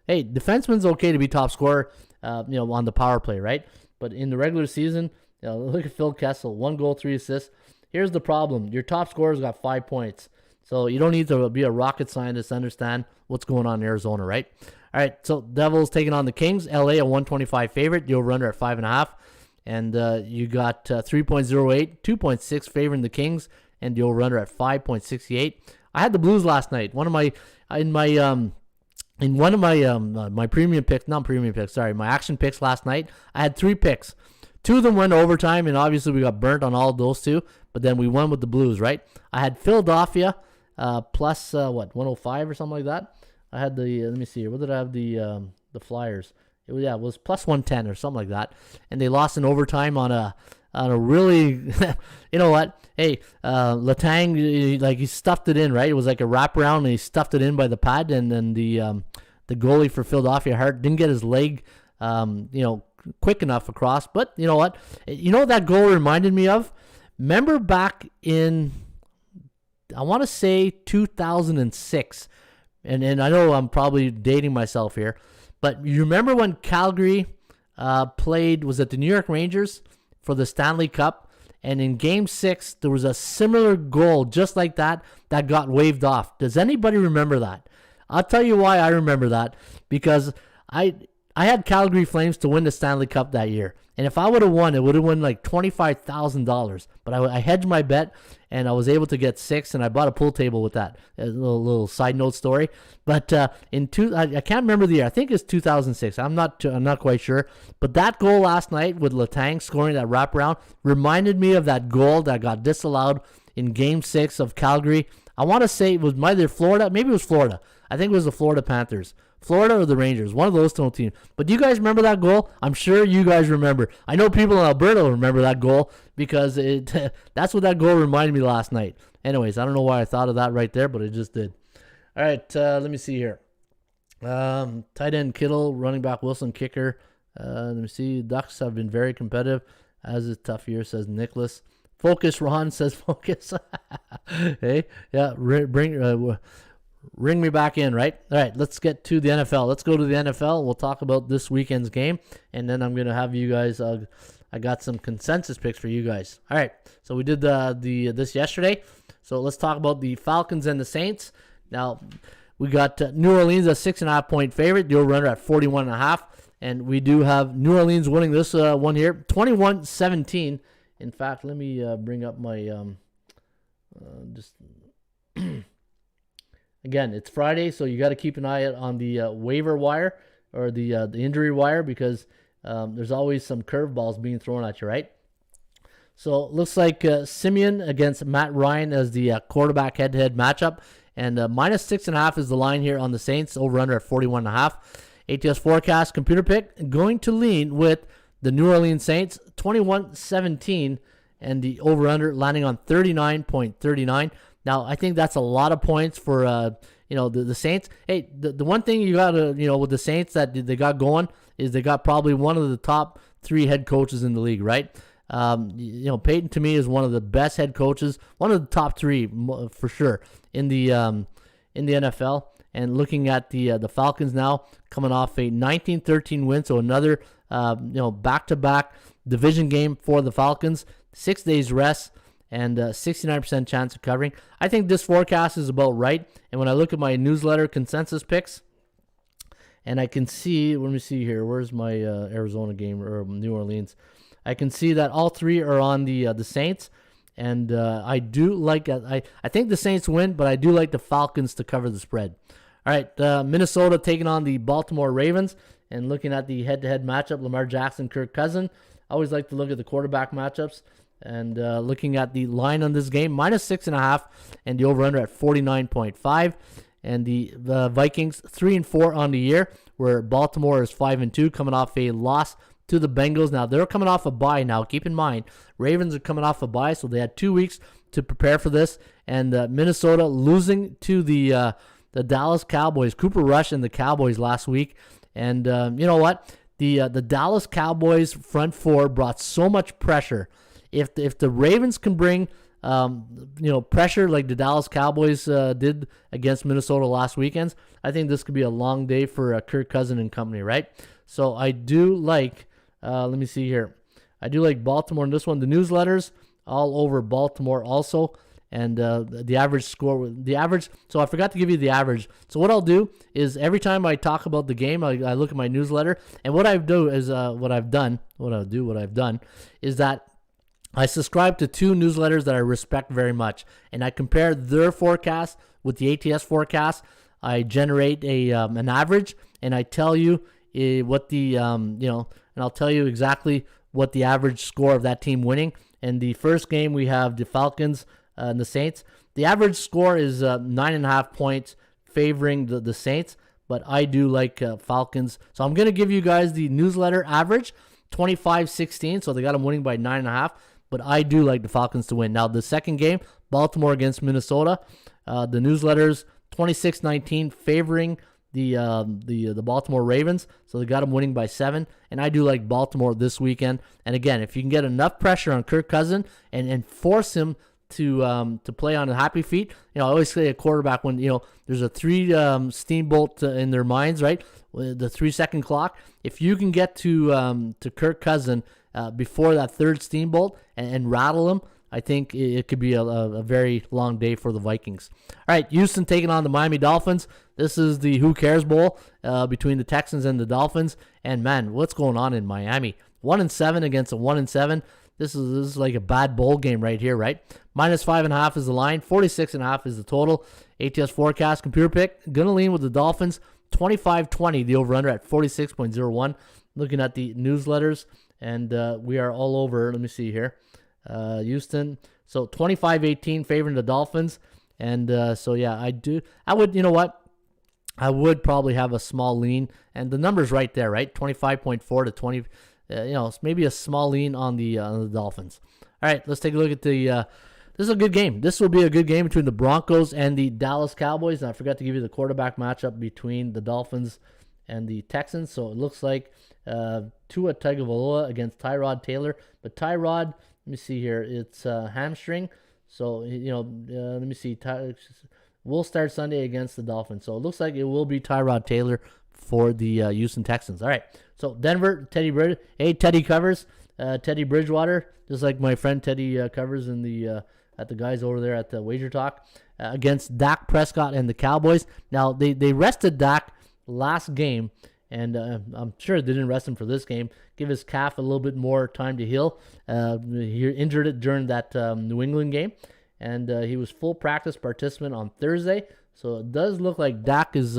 hey, defenseman's okay to be top scorer, on the power play, right? But in the regular season, look at Phil Kessel, 1 goal, 3 assists. Here's the problem: your top scorer's got 5 points, so you don't need to be a rocket scientist to understand what's going on in Arizona, right? All right, so Devils taking on the Kings. LA a 125 favorite. The over/under at 5.5. And you got 3.08, 2.6 favoring the Kings, and the over/under at 5.68. I had the Blues last night. My premium picks, not premium picks, sorry, my action picks last night. I had 3 picks. 2 of them went to overtime, and obviously we got burnt on all of those 2. But then we won with the Blues, right? I had Philadelphia plus 105 or something like that. I had the let me see here. What did I have? The Flyers. It was plus 110 or something like that, and they lost in overtime on a really, you know what? Hey, Letang, he stuffed it in, right? It was like a wraparound, and he stuffed it in by the pad, and then the goalie for Philadelphia Hart didn't get his leg, quick enough across. But you know what? That goal reminded me of. Remember back in, I want to say 2006, and I know I'm probably dating myself here. But you remember when Calgary played, was it the New York Rangers for the Stanley Cup? And in Game 6, there was a similar goal just like that got waved off. Does anybody remember that? I'll tell you why I remember that. Because I had Calgary Flames to win the Stanley Cup that year. And if I would have won, it would have won like $25,000. But I hedged my bet, and I was able to get 6, and I bought a pool table with that. A little side note story. But I can't remember the year. I think it's 2006. I'm not quite sure. But that goal last night with Letang scoring that wraparound reminded me of that goal that got disallowed in Game 6 of Calgary. I want to say it was either Florida. Maybe it was Florida. I think it was the Florida Panthers. Florida or the Rangers, one of those two teams. But do you guys remember that goal? I'm sure you guys remember. I know people in Alberta remember that goal because that's what that goal reminded me last night. Anyways, I don't know why I thought of that right there, but it just did. All right, let me see here. Tight end Kittle, running back Wilson, kicker. Let me see. Ducks have been very competitive, as is tough year, says Nicholas. Focus, Ron says focus. Hey, yeah, ring me back in, right? All right, let's get to the NFL. Let's go to the NFL. We'll talk about this weekend's game, and then I'm going to have you guys, I got some consensus picks for you guys. All right, so we did this yesterday. So let's talk about the Falcons and the Saints. Now, we got New Orleans a 6.5-point favorite. The over-under at 41.5. And we do have New Orleans winning this one here, 21-17. In fact, let me bring up my Again, it's Friday, so you got to keep an eye out on the waiver wire or the injury wire because there's always some curveballs being thrown at you, right? So it looks like Simeon against Matt Ryan as the quarterback head-to-head matchup, and minus 6.5 is the line here on the Saints, over-under at 41.5. ATS forecast computer pick going to lean with the New Orleans Saints, 21-17, and the over-under landing on 39.39. Now, I think that's a lot of points for, the Saints. Hey, the one thing you got to, with the Saints that they got going is they got probably one of the top 3 head coaches in the league, right? Peyton to me is one of the best head coaches, one of the top 3 for sure in the NFL. And looking at the Falcons now, coming off a 19-13 win, so another back-to-back division game for the Falcons, 6 days rest, and 69% chance of covering. I think this forecast is about right. And when I look at my newsletter consensus picks, and I can see, let me see here, where's my Arizona game or New Orleans? I can see that all 3 are on the Saints, and I do like I think the Saints win, but I do like the Falcons to cover the spread. All right, Minnesota taking on the Baltimore Ravens, and looking at the head-to-head matchup, Lamar Jackson, Kirk Cousins. I always like to look at the quarterback matchups. And looking at the line on this game, minus 6.5, and the over/under at 49.5. And the Vikings 3-4 on the year, where Baltimore is 5-2, coming off a loss to the Bengals. Now they're coming off a bye. Now keep in mind, Ravens are coming off a bye, so they had 2 weeks to prepare for this. And Minnesota losing to the Dallas Cowboys, Cooper Rush and the Cowboys last week. And you know what? The Dallas Cowboys front 4 brought so much pressure. If the Ravens can bring pressure like the Dallas Cowboys did against Minnesota last weekend, I think this could be a long day for Kirk Cousins and company, right? So I do like, let me see here. I do like Baltimore in this one. The newsletters all over Baltimore also, and the average score, so I forgot to give you the average. So what I'll do is every time I talk about the game, I look at my newsletter, and what I've done is that I subscribe to 2 newsletters that I respect very much, and I compare their forecast with the ATS forecast. I generate an average, and I tell you what the and I'll tell you exactly what the average score of that team winning. And the first game we have the Falcons and the Saints. The average score is 9.5 points favoring the Saints, but I do like Falcons. So I'm gonna give you guys the newsletter average 25-16. So they got them winning by 9.5. But I do like the Falcons to win. Now, the second game, Baltimore against Minnesota, the newsletters 26-19 favoring the Baltimore Ravens. So they got them winning by 7. And I do like Baltimore this weekend. And again, if you can get enough pressure on Kirk Cousins and force him to play on a happy feet, I always say a quarterback when there's a 3 steamboat in their minds, right? The 3-second clock. If you can get to Kirk Cousins before that 3rd steamboat and rattle him, I think it could be a very long day for the Vikings. All right, Houston taking on the Miami Dolphins. This is the Who Cares Bowl between the Texans and the Dolphins. And, man, what's going on in Miami? 1-7 against a 1-7. This is like a bad bowl game right here, right? -5.5 is the line. 46.5 is the total. ATS forecast, computer pick. Going to lean with the Dolphins. 25-20, the over-under at 46.01. Looking at the newsletters, and we are all over. Let me see here. Houston. So 25-18 favoring the Dolphins. And so, yeah, I would, you know what? I would probably have a small lean. And the number's right there, right? 25.4 to 20. Maybe a small lean on the Dolphins. All right, let's take a look at the this is a good game. This will be a good game between the Broncos and the Dallas Cowboys. And I forgot to give you the quarterback matchup between the Dolphins and the Texans. So it looks like Tua Tagovailoa against Tyrod Taylor. But Tyrod, let me see here. It's hamstring. So, let me see. We'll start Sunday against the Dolphins. So it looks like it will be Tyrod Taylor for the Houston Texans. All right. So Denver, Teddy covers. Teddy Bridgewater, just like my friend Teddy covers in the at the guys over there at the Wager Talk, against Dak Prescott and the Cowboys. Now, they rested Dak last game, and I'm sure they didn't rest him for this game. Give his calf a little bit more time to heal. He injured it during that New England game, and he was full practice participant on Thursday. So it does look like Dak is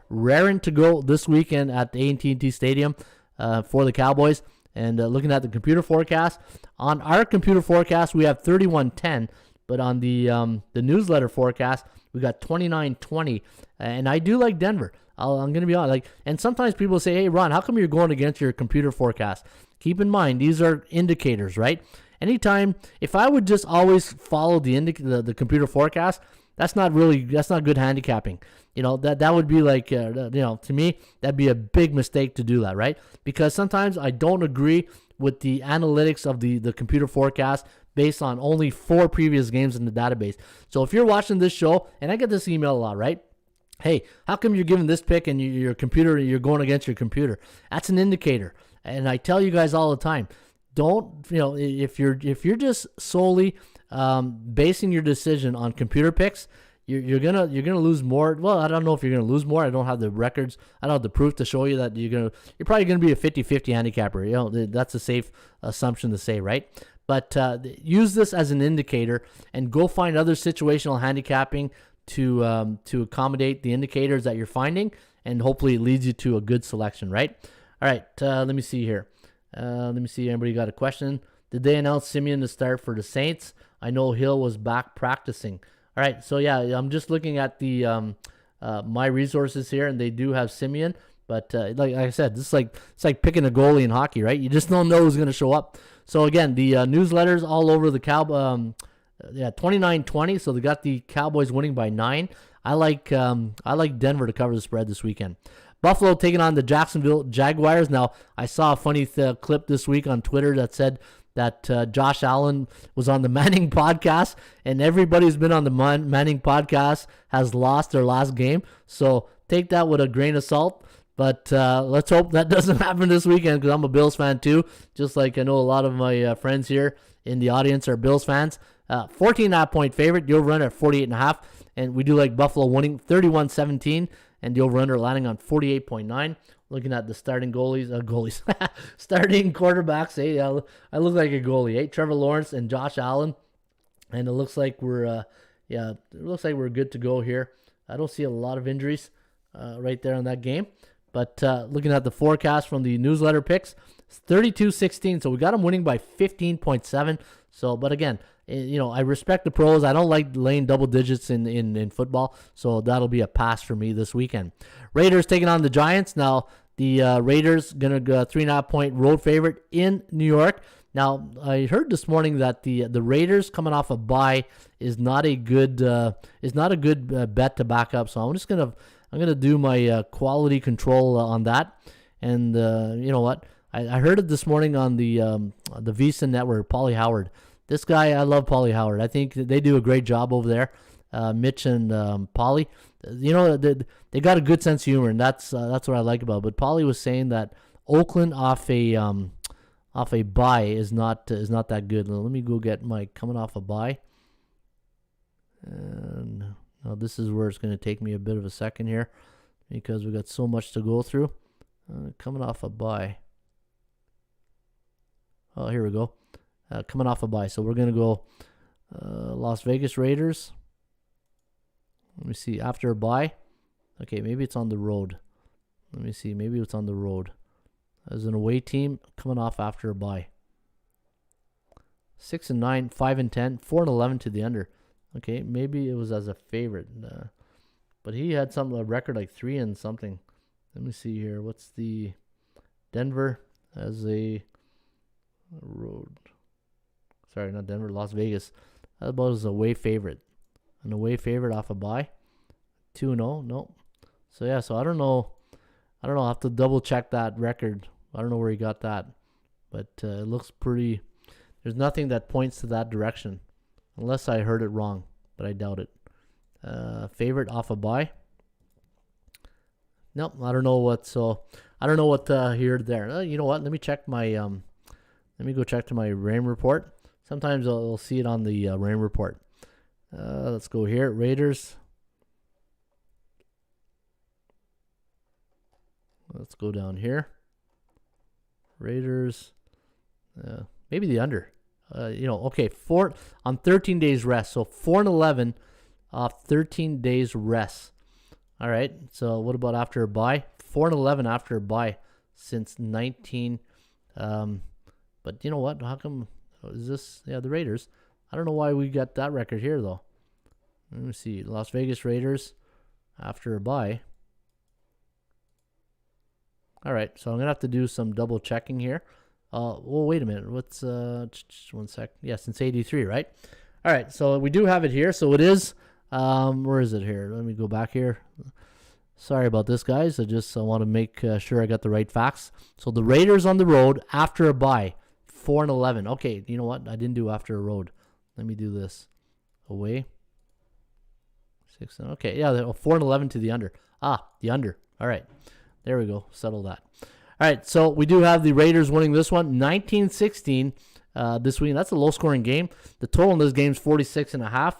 raring to go this weekend at the AT&T Stadium for the Cowboys. And looking at the computer forecast, on our computer forecast, we have 31-10, but on the newsletter forecast, we got 29-20. And I do like Denver. I'm going to be honest. And sometimes people say, hey, Ron, how come you're going against your computer forecast? Keep in mind, these are indicators, right? Anytime, if I would just always follow the computer forecast, that's not good handicapping. That would be like, to me, that'd be a big mistake to do that, right? Because sometimes I don't agree with the analytics of the computer forecast based on only 4 previous games in the database. So if you're watching this show, and I get this email a lot, right? Hey, how come you're giving this pick and you're going against your computer? That's an indicator. And I tell you guys all the time, don't, if you're just solely basing your decision on computer picks, you're gonna lose more. Well, I don't know if you're gonna lose more. I don't have the records. I don't have the proof to show you that you're probably gonna be a 50-50 handicapper. That's a safe assumption to say, right? But use this as an indicator and go find other situational handicapping to accommodate the indicators that you're finding, and hopefully it leads you to a good selection, right? All right, let me see here. Let me see. Anybody got a question? Did they announce Simeon to start for the Saints? I know Hill was back practicing. All right, so yeah, I'm just looking at the my resources here, and they do have Simeon. But like I said, it's like picking a goalie in hockey, right? You just don't know who's going to show up. So again, the newsletters all over the 29-20. So they got the Cowboys winning by 9. I like Denver to cover the spread this weekend. Buffalo taking on the Jacksonville Jaguars. Now, I saw a funny clip this week on Twitter that said that Josh Allen was on the Manning podcast, and everybody who's been on the Manning podcast has lost their last game. So take that with a grain of salt. But let's hope that doesn't happen this weekend, because I'm a Bills fan too, just like I know a lot of my friends here in the audience are Bills fans. 14.5-point favorite. The over-under at 48.5. And we do like Buffalo winning 31-17. And the over-under landing on 48.9. Looking at the starting starting quarterbacks. Hey, I look like a goalie. Hey, Trevor Lawrence and Josh Allen. And it looks like we're good to go here. I don't see a lot of injuries right there in that game. But looking at the forecast from the newsletter picks, it's 32-16. So we got them winning by 15.7. So, but again, I respect the pros. I don't like laying double digits in football. So that'll be a pass for me this weekend. Raiders taking on the Giants. Now, the Raiders going to go 3.5-point road favorite in New York. Now, I heard this morning that the Raiders coming off a bye is not a good bet to back up. So I'm going to do my quality control on that. And you know what? I heard it this morning on the VSiN network, Paulie Howard. This guy, I love Paulie Howard. I think they do a great job over there, Mitch and Paulie. They got a good sense of humor, and that's what I like about it. But Paulie was saying that Oakland off a off a bye is not that good. Let me go get my coming off a bye. And now this is where it's going to take me a bit of a second here because we got so much to go through. Coming off a bye. Oh, here we go. Coming off a bye. So we're going to go Las Vegas Raiders. Let me see. After a bye. Okay, maybe it's on the road. Let me see. Maybe it's on the road. As an away team, coming off after a bye. 6-9, 5-10, 4-11 to the under. Okay, maybe it was as a favorite. But he had a record like 3 and something. Let me see here. What's the Denver as a road? Sorry, not Denver, Las Vegas. That about as a away favorite. An away favorite off a bye. 2-0. No. So yeah, so I don't know. I'll have to double check that record. I don't know where he got that. But it looks pretty. There's nothing that points to that direction. Unless I heard it wrong. But I doubt it. Favorite off a bye. Nope, I don't know what. So I don't know what here there. You know what? Let me check my. Let me go check to my Ram report. Sometimes I'll see it on the Ram report. Let's go here. Raiders. Let's go down here. Raiders. Maybe the under. Okay, 4 on 13 days rest. So 4-11 off 13 days rest. All right. So what about after a bye? 4-11 after a bye since 19. But you know what? How come is this? Yeah, the Raiders. I don't know why we got that record here though. Let me see. Las Vegas Raiders after a bye. All right. So I'm gonna have to do some double checking here. Well, wait a minute. What's just 1 sec? Yeah, since 83, right? All right. So we do have it here. So it is. Where is it here? Let me go back here. Sorry about this, guys. I want to make sure I got the right facts. So the Raiders on the road after a bye, 4-11. Okay, you know what? I didn't do after a road. Let me do this. Away. 6. Okay, yeah, 4-11 to the under. The under. All right. There we go. Settle that. All right, so we do have the Raiders winning this one, 19-16 this week. That's a low-scoring game. The total in this game is 46.5.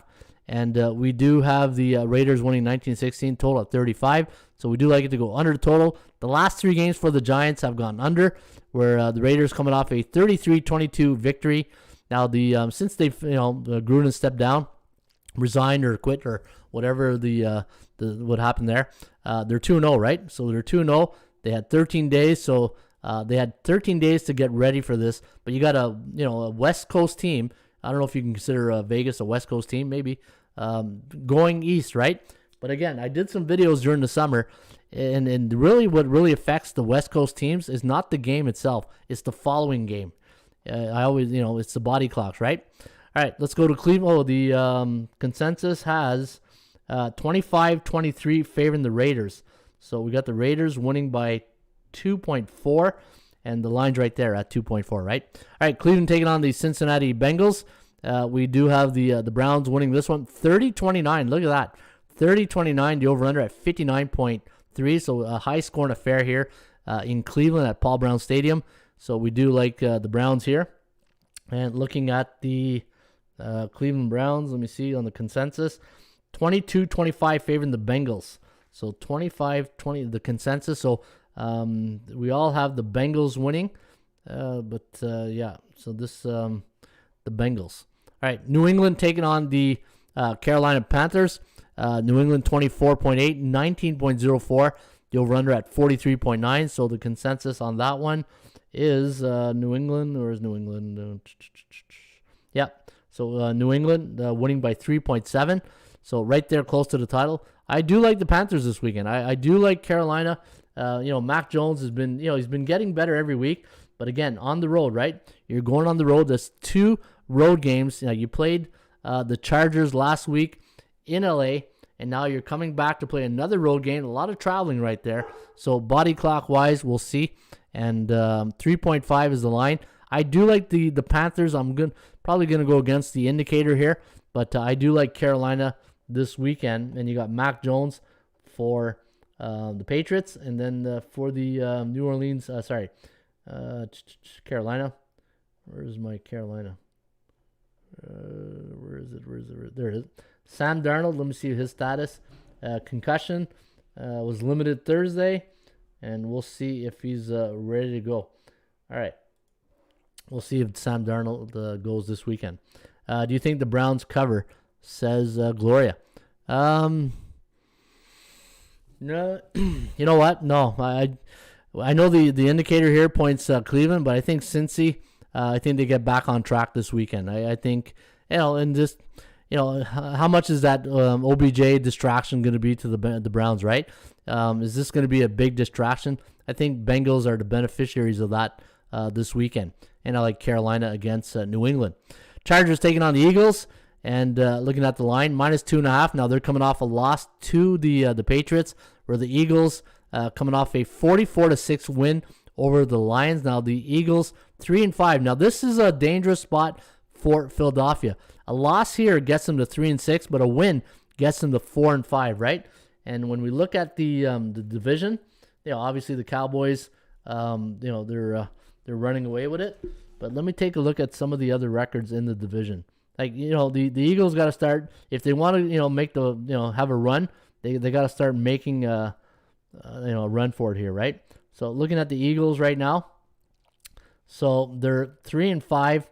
And we do have the Raiders winning 19-16, total at 35. So we do like it to go under the total. The last 3 games for the Giants have gone under, where the Raiders coming off a 33-22 victory. Now, since they've, Gruden stepped down, resigned or quit or whatever what happened there, they're 2-0, right? So they're 2-0. They had 13 days, so they had 13 days to get ready for this. But you got a West Coast team. I don't know if you can consider Vegas a West Coast team, maybe, going east, right? But again, I did some videos during the summer, and really what really affects the West Coast teams is not the game itself. It's the following game. I always, it's the body clocks, right? All right, let's go to Cleveland. Oh, the consensus has 25-23 favoring the Raiders. So we got the Raiders winning by 2.4. And the line's right there at 2.4, right? All right, Cleveland taking on the Cincinnati Bengals. We do have the Browns winning this one, 30-29. Look at that, 30-29. The over/under at 59.3. So a high-scoring affair here in Cleveland at Paul Brown Stadium. So we do like the Browns here. And looking at the Cleveland Browns, let me see on the consensus, 22-25 favoring the Bengals. So 25-20 the consensus. So we all have the Bengals winning, yeah. So this the Bengals. All right, New England taking on the Carolina Panthers. New England 24.8, 19.04. The over/under at 43.9. So the consensus on that one is New England, or is New England? Yeah. So New England winning by 3.7. So right there, close to the title. I do like the Panthers this weekend. I do like Carolina. Mac Jones has been, he's been getting better every week. But again, on the road, right? You're going on the road. There's 2 road games. You played the Chargers last week in LA, and now you're coming back to play another road game. A lot of traveling right there. So body clock wise, we'll see. And 3.5 is the line. I do like the Panthers. I'm probably gonna go against the indicator here, but I do like Carolina this weekend. And you got Mac Jones for the Patriots, and then for the New Orleans, Carolina. Where's my Carolina? Where is it? There it is. Sam Darnold, let me see his status. Concussion, was limited Thursday, and we'll see if he's ready to go. All right. We'll see if Sam Darnold goes this weekend. Do you think the Browns cover? Says Gloria. No, you know what? No, I know the indicator here points Cleveland, but I think Cincy. I think they get back on track this weekend. I think, and just, how much is that OBJ distraction going to be to the Browns, right? Is this going to be a big distraction? I think Bengals are the beneficiaries of that this weekend. And I like Carolina against New England. Chargers taking on the Eagles, and looking at the line, -2.5. Now they're coming off a loss to the Patriots, where the Eagles coming off a 44-6 win over the Lions. Now the Eagles 3-5. Now this is a dangerous spot for Philadelphia. A loss here gets them to 3-6, but a win gets them to 4-5, right? And when we look at the division, obviously the Cowboys, they're running away with it. But let me take a look at some of the other records in the division. Like, the Eagles got to start, if they want to, make have a run, they got to start making a run for it here, right? So looking at the Eagles right now, so they're 3-5,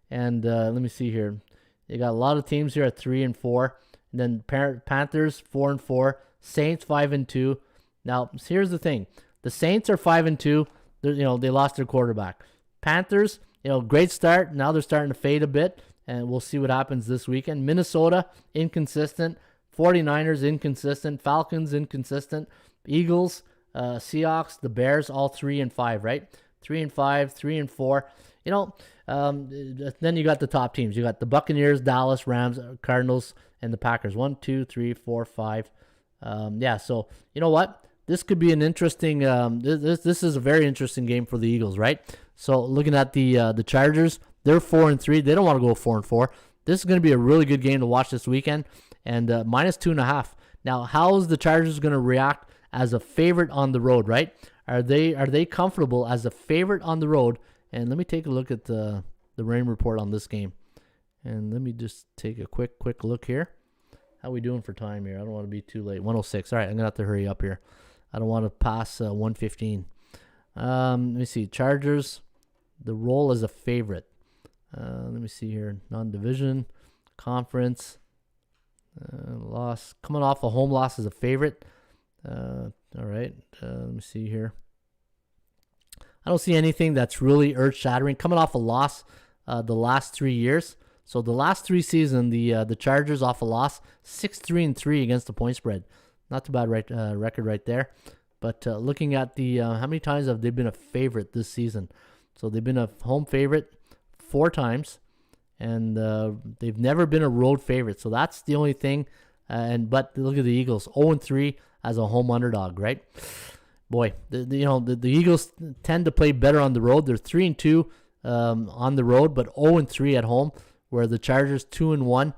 and let me see here. They got a lot of teams here at 3-4, and then Panthers 4-4, Saints 5-2. Now here's the thing: the Saints are 5-2. They lost their quarterback. Panthers, great start. Now they're starting to fade a bit, and we'll see what happens this weekend. Minnesota inconsistent. 49ers inconsistent. Falcons inconsistent. Eagles, Seahawks, the Bears, all 3-5, right? 3-5, 3-4. Then you got the top teams. You got the Buccaneers, Dallas, Rams, Cardinals, and the Packers. 1, 2, 3, 4, 5. So you know what? This could be an interesting. This is a very interesting game for the Eagles, right? So looking at the Chargers, they're 4-3. They don't want to go 4-4. This is going to be a really good game to watch this weekend, and -2.5. Now, how is the Chargers going to react as a favorite on the road, right? Are they comfortable as a favorite on the road? And let me take a look at the rain report on this game. And let me just take a quick look here. How we doing for time here? I don't want to be too late. 1:06. All right, I'm going to have to hurry up here. I don't want to pass 1:15. Let me see. Chargers, the role as a favorite. Let me see here. Non-division, conference, loss. Coming off a home loss as a favorite. All right. Let me see here. I don't see anything that's really earth-shattering. Coming off a loss the last 3 years. So the last 3 seasons, the Chargers off a loss, 6-3-3 against the point spread. Not too bad record right there. But looking at the how many times have they been a favorite this season? So they've been a home favorite 4 times, and they've never been a road favorite. So that's the only thing. But look at the Eagles, 0-3 as a home underdog, right? Boy, the Eagles tend to play better on the road. They're 3-2 on the road, but 0-3 at home, where the Chargers 2-1.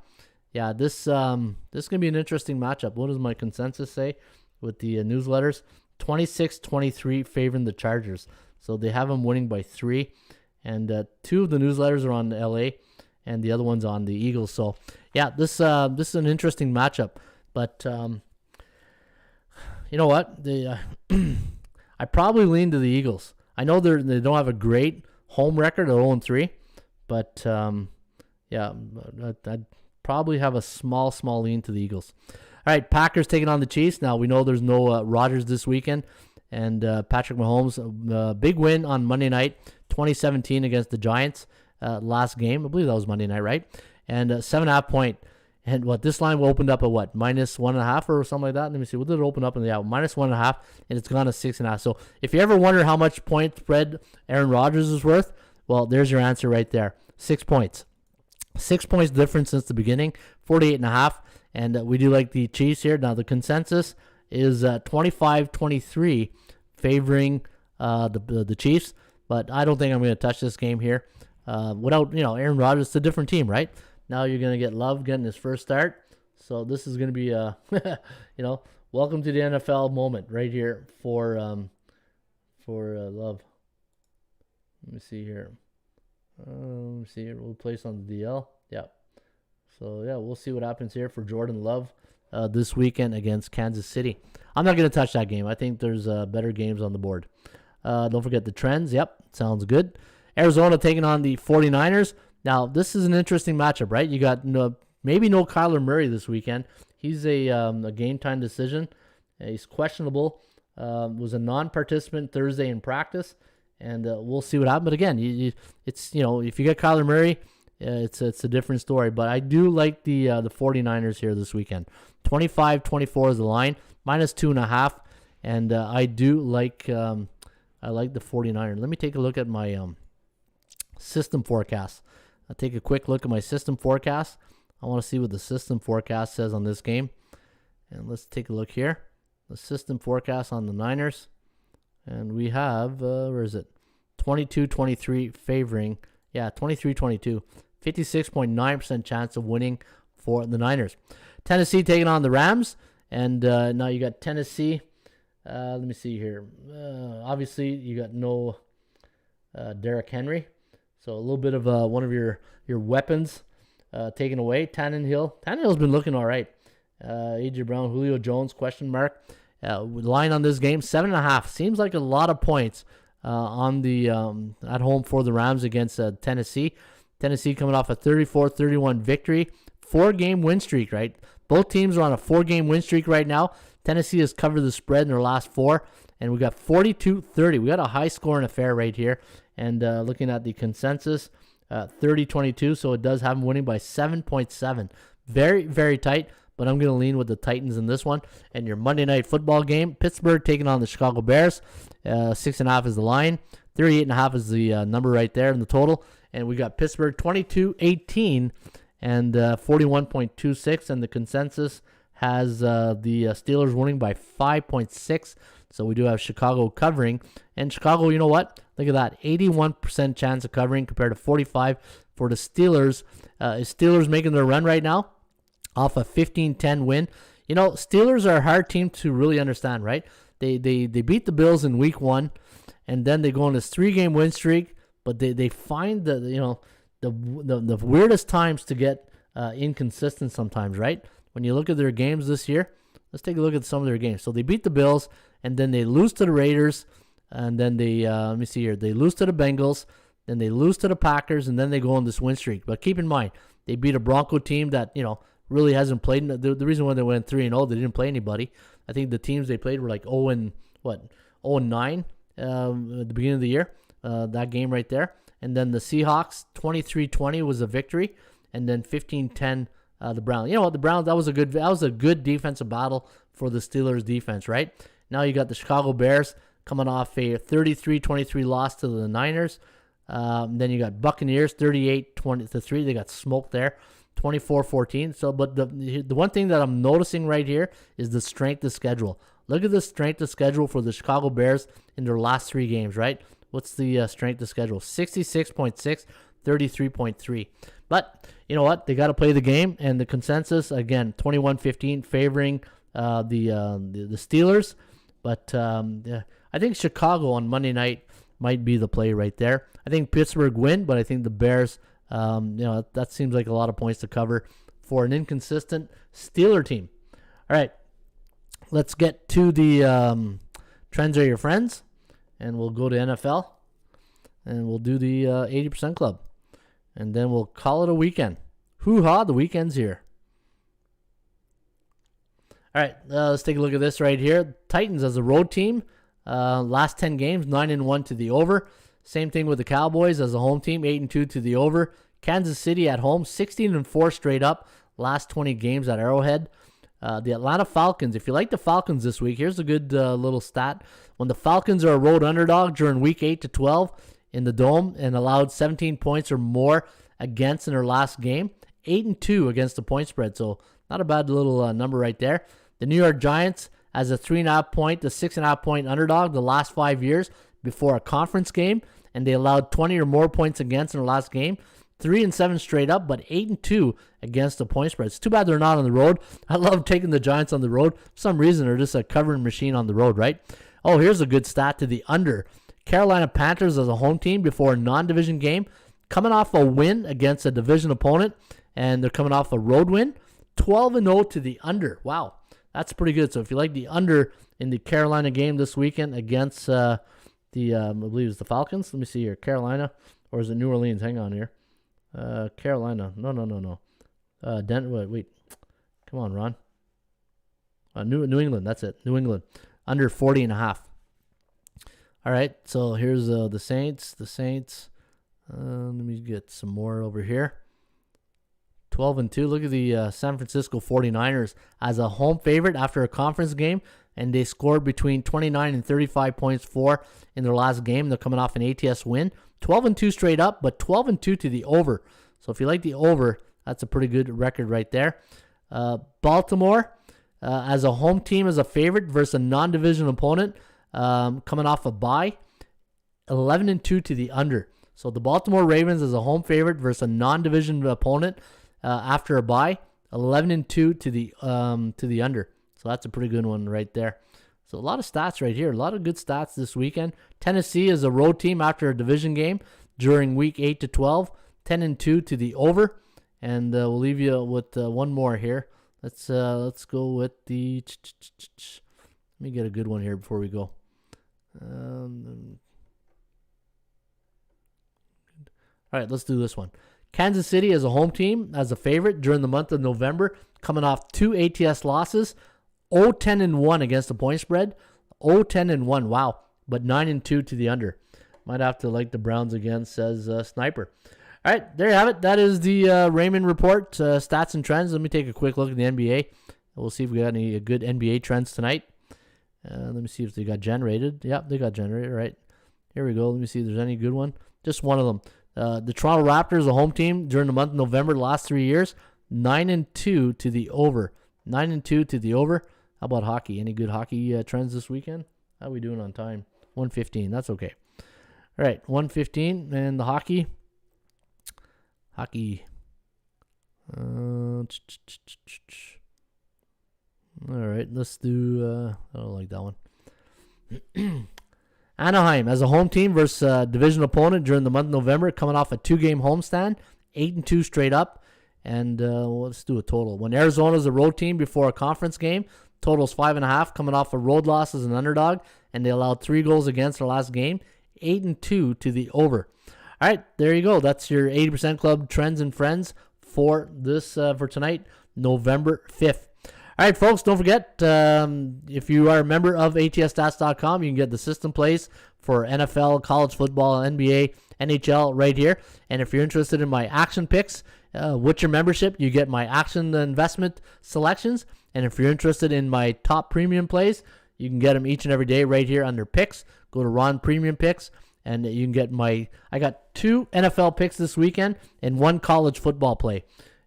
Yeah, this gonna be an interesting matchup. What does my consensus say with the newsletters? 26-23 favoring the Chargers. So they have them winning by 3, and 2 of the newsletters are on LA, and the other one's on the Eagles. So yeah, this is an interesting matchup. But you know what? I probably lean to the Eagles. I know they don't have a great home record at 0-3, but yeah, I'd probably have a small lean to the Eagles. All right, Packers taking on the Chiefs. Now, we know there's no Rodgers this weekend, and Patrick Mahomes, big win on Monday night, 2017 against the Giants, last game. I believe that was Monday night, right? And 7.5 point. And this line opened up at what? -1.5 or something like that? Let me see. What did it open up in? Yeah, -1.5, and it's gone to 6.5. So if you ever wonder how much point spread Aaron Rodgers is worth, well, there's your answer right there. 6 points. 6 points difference since the beginning, 48.5. And we do like the Chiefs here. Now, the consensus is 25-23 favoring the Chiefs. But I don't think I'm going to touch this game here. Without, Aaron Rodgers, it's a different team, right? Now you're going to get Love getting his first start. So this is going to be welcome to the NFL moment right here for Love. Let me see here. Let me see here. We'll place on the DL. Yeah. So, yeah, we'll see what happens here for Jordan Love this weekend against Kansas City. I'm not going to touch that game. I think there's better games on the board. Don't forget the trends. Yep, sounds good. Arizona taking on the 49ers. Now, this is an interesting matchup, right? You got maybe no Kyler Murray this weekend. He's a game-time decision. He's questionable. Was a non-participant Thursday in practice, and we'll see what happens. But again, it's if you get Kyler Murray, it's a different story. But I do like the 49ers here this weekend. 25-24 is the line, -2.5, and I do like the 49ers. Let me take a look at my system forecast. I'll take a quick look at my system forecast. I want to see what the system forecast says on this game, and let's take a look here. The system forecast on the Niners, and we have where is it? 22-23 favoring. Yeah, 23-22. 56.9% chance of winning for the Niners. Tennessee taking on the Rams, and now you got Tennessee. Let me see here. Obviously, you got no Derrick Henry, so a little bit of one of your weapons taken away. Tannehill's been looking all right. A.J. Brown, Julio Jones, question mark. Line on this game, 7.5. Seems like a lot of points on the at home for the Rams against Tennessee. Tennessee coming off a 34-31 victory. 4-game win streak, right? Both teams are on a 4-game win streak right now. Tennessee has covered the spread in their last 4, and we got 42-30. We got a high-scoring affair right here. And looking at the consensus, 30-22, so it does have them winning by 7.7. Very, very tight, but I'm going to lean with the Titans in this one. And your Monday Night Football game, Pittsburgh taking on the Chicago Bears. 6.5 is the line. 38.5 is the number right there in the total. And we got Pittsburgh 22-18 and 41.26, and the consensus has the Steelers winning by 5.6. So we do have Chicago covering. And Chicago, you know what? Look at that. 81% chance of covering compared to 45 for the Steelers. Is Steelers making their run right now off a 15-10 win? You know, Steelers are a hard team to really understand, right? They beat the Bills in week 1, and then they go on this 3-game win streak, but they find the weirdest times to get inconsistent sometimes, right? When you look at their games this year, let's take a look at some of their games. So they beat the Bills, and then they lose to the Raiders, and then they let me see here. They lose to the Bengals, then they lose to the Packers, and then they go on this win streak. But keep in mind, they beat a Bronco team that really hasn't played. The reason why they went 3-0, they didn't play anybody. I think the teams they played were like 0-9 at the beginning of the year. That game right there, and then the Seahawks 23-20 was a victory, and then 15-10 the Browns. You know what, the Browns, that was a good defensive battle for the Steelers defense, right? Now you got the Chicago Bears coming off a 33-23 loss to the Niners. Then you got Buccaneers 38-23. They got smoked there. 24-14. So, but the one thing that I'm noticing right here is the strength of schedule. Look at the strength of schedule for the Chicago Bears in their last 3 games, right? What's the strength of schedule? 66.6, 33.3. But you know what? They got to play the game, and the consensus, again, 21-15 favoring the Steelers. But I think Chicago on Monday night might be the play right there. I think Pittsburgh win, but I think the Bears, that seems like a lot of points to cover for an inconsistent Steeler team. All right, let's get to the trends are your friends, and we'll go to NFL, and we'll do the 80% Club, and then we'll call it a weekend. Hoo-ha, the weekend's here. All right, let's take a look at this right here. Titans as a road team, last 10 games, 9-1 to the over. Same thing with the Cowboys as a home team, 8-2 to the over. Kansas City at home, 16-4 straight up, last 20 games at Arrowhead. The Atlanta Falcons, if you like the Falcons this week, here's a good little stat. When the Falcons are a road underdog during week 8 to 12 in the Dome and allowed 17 points or more against in their last game, 8-2 against the point spread. So not a bad little number right there. The New York Giants as a 3.5 point to 6.5 point underdog the last 5 years before a conference game, and they allowed 20 or more points against in their last game. 3-7 straight up, but 8-2 against the point spread. It's too bad they're not on the road. I love taking the Giants on the road. For some reason, they're just a covering machine on the road, right? Oh, here's a good stat to the under. Carolina Panthers as a home team before a non-division game coming off a win against a division opponent, and they're coming off a road win. 12-0 to the under. Wow, that's pretty good. So if you like the under in the Carolina game this weekend against I believe it's the Falcons. Let me see here. Carolina, or is it New Orleans? Hang on here. Carolina. No. Wait. Come on, Ron. New England. That's it. New England. Under 40.5. All right. So here's the Saints. The Saints. Let me get some more over here. 12-2. Look at the San Francisco 49ers as a home favorite after a conference game, and they scored between 29 and 35 points in their last game. They're coming off an ATS win. 12-2 straight up, but 12-2 to the over. So if you like the over, that's a pretty good record right there. Baltimore as a home team as a favorite versus a non-division opponent, coming off a bye. 11-2 to the under. So the Baltimore Ravens as a home favorite versus a non-division opponent after a bye. 11-2 to the under. So that's a pretty good one right there. So a lot of stats right here. A lot of good stats this weekend. Tennessee is a road team after a division game during week 8 to 12. 10-2 to the over. And we'll leave you with one more here. Let's go with the... Let me get a good one here before we go. All right, let's do this one. Kansas City as a home team, as a favorite during the month of November, coming off 2 ATS losses. 0-10-1 against the point spread. 0-10-1, wow. But 9-2 to the under. Might have to like the Browns again, says Sniper. All right, there you have it. That is the Raymond Report, stats and trends. Let me take a quick look at the NBA. We'll see if we got any good NBA trends tonight. Let me see if they got generated. Yep, they got generated, right. Here we go. Let me see if there's any good one. Just one of them. The Toronto Raptors, a home team during the month of November, the last 3 years, 9-2 to the over. 9-2 to the over. How about hockey? Any good hockey trends this weekend? How are we doing on time? 1:15. That's okay. All right, 1:15, and the hockey. All right, let's do... I don't like that one. Anaheim as a home team versus division opponent during the month of November, coming off a 2-game homestand, 8-2 straight up. And let's do a total. When Arizona's a road team before a conference game, totals 5.5, coming off a road loss as an underdog, and they allowed 3 goals against their last game. 8-2 to the over. All right, there you go. That's your 80% Club trends and friends for this for tonight, November 5th. All right, folks, don't forget, if you are a member of ATSstats.com, you can get the system plays for NFL, college football, NBA, NHL right here. And if you're interested in my action picks, with your membership, you get my action investment selections. And if you're interested in my top premium plays, you can get them each and every day right here under picks. Go to Ron Premium Picks, and you can get I got 2 NFL picks this weekend and 1 college football play.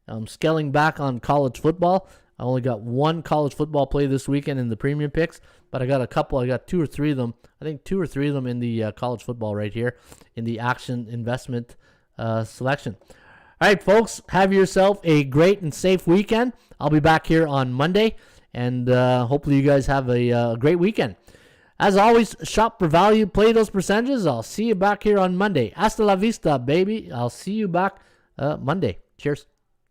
I'm scaling back on college football. I only got 1 college football play this weekend in the premium picks, but I got a couple. I got 2 or 3 of them. I think 2 or 3 of them in the college football right here in the action investment selection. All right, folks, have yourself a great and safe weekend. I'll be back here on Monday, and hopefully you guys have a great weekend. As always, shop for value, play those percentages. I'll see you back here on Monday. Hasta la vista, baby. I'll see you back Monday. Cheers.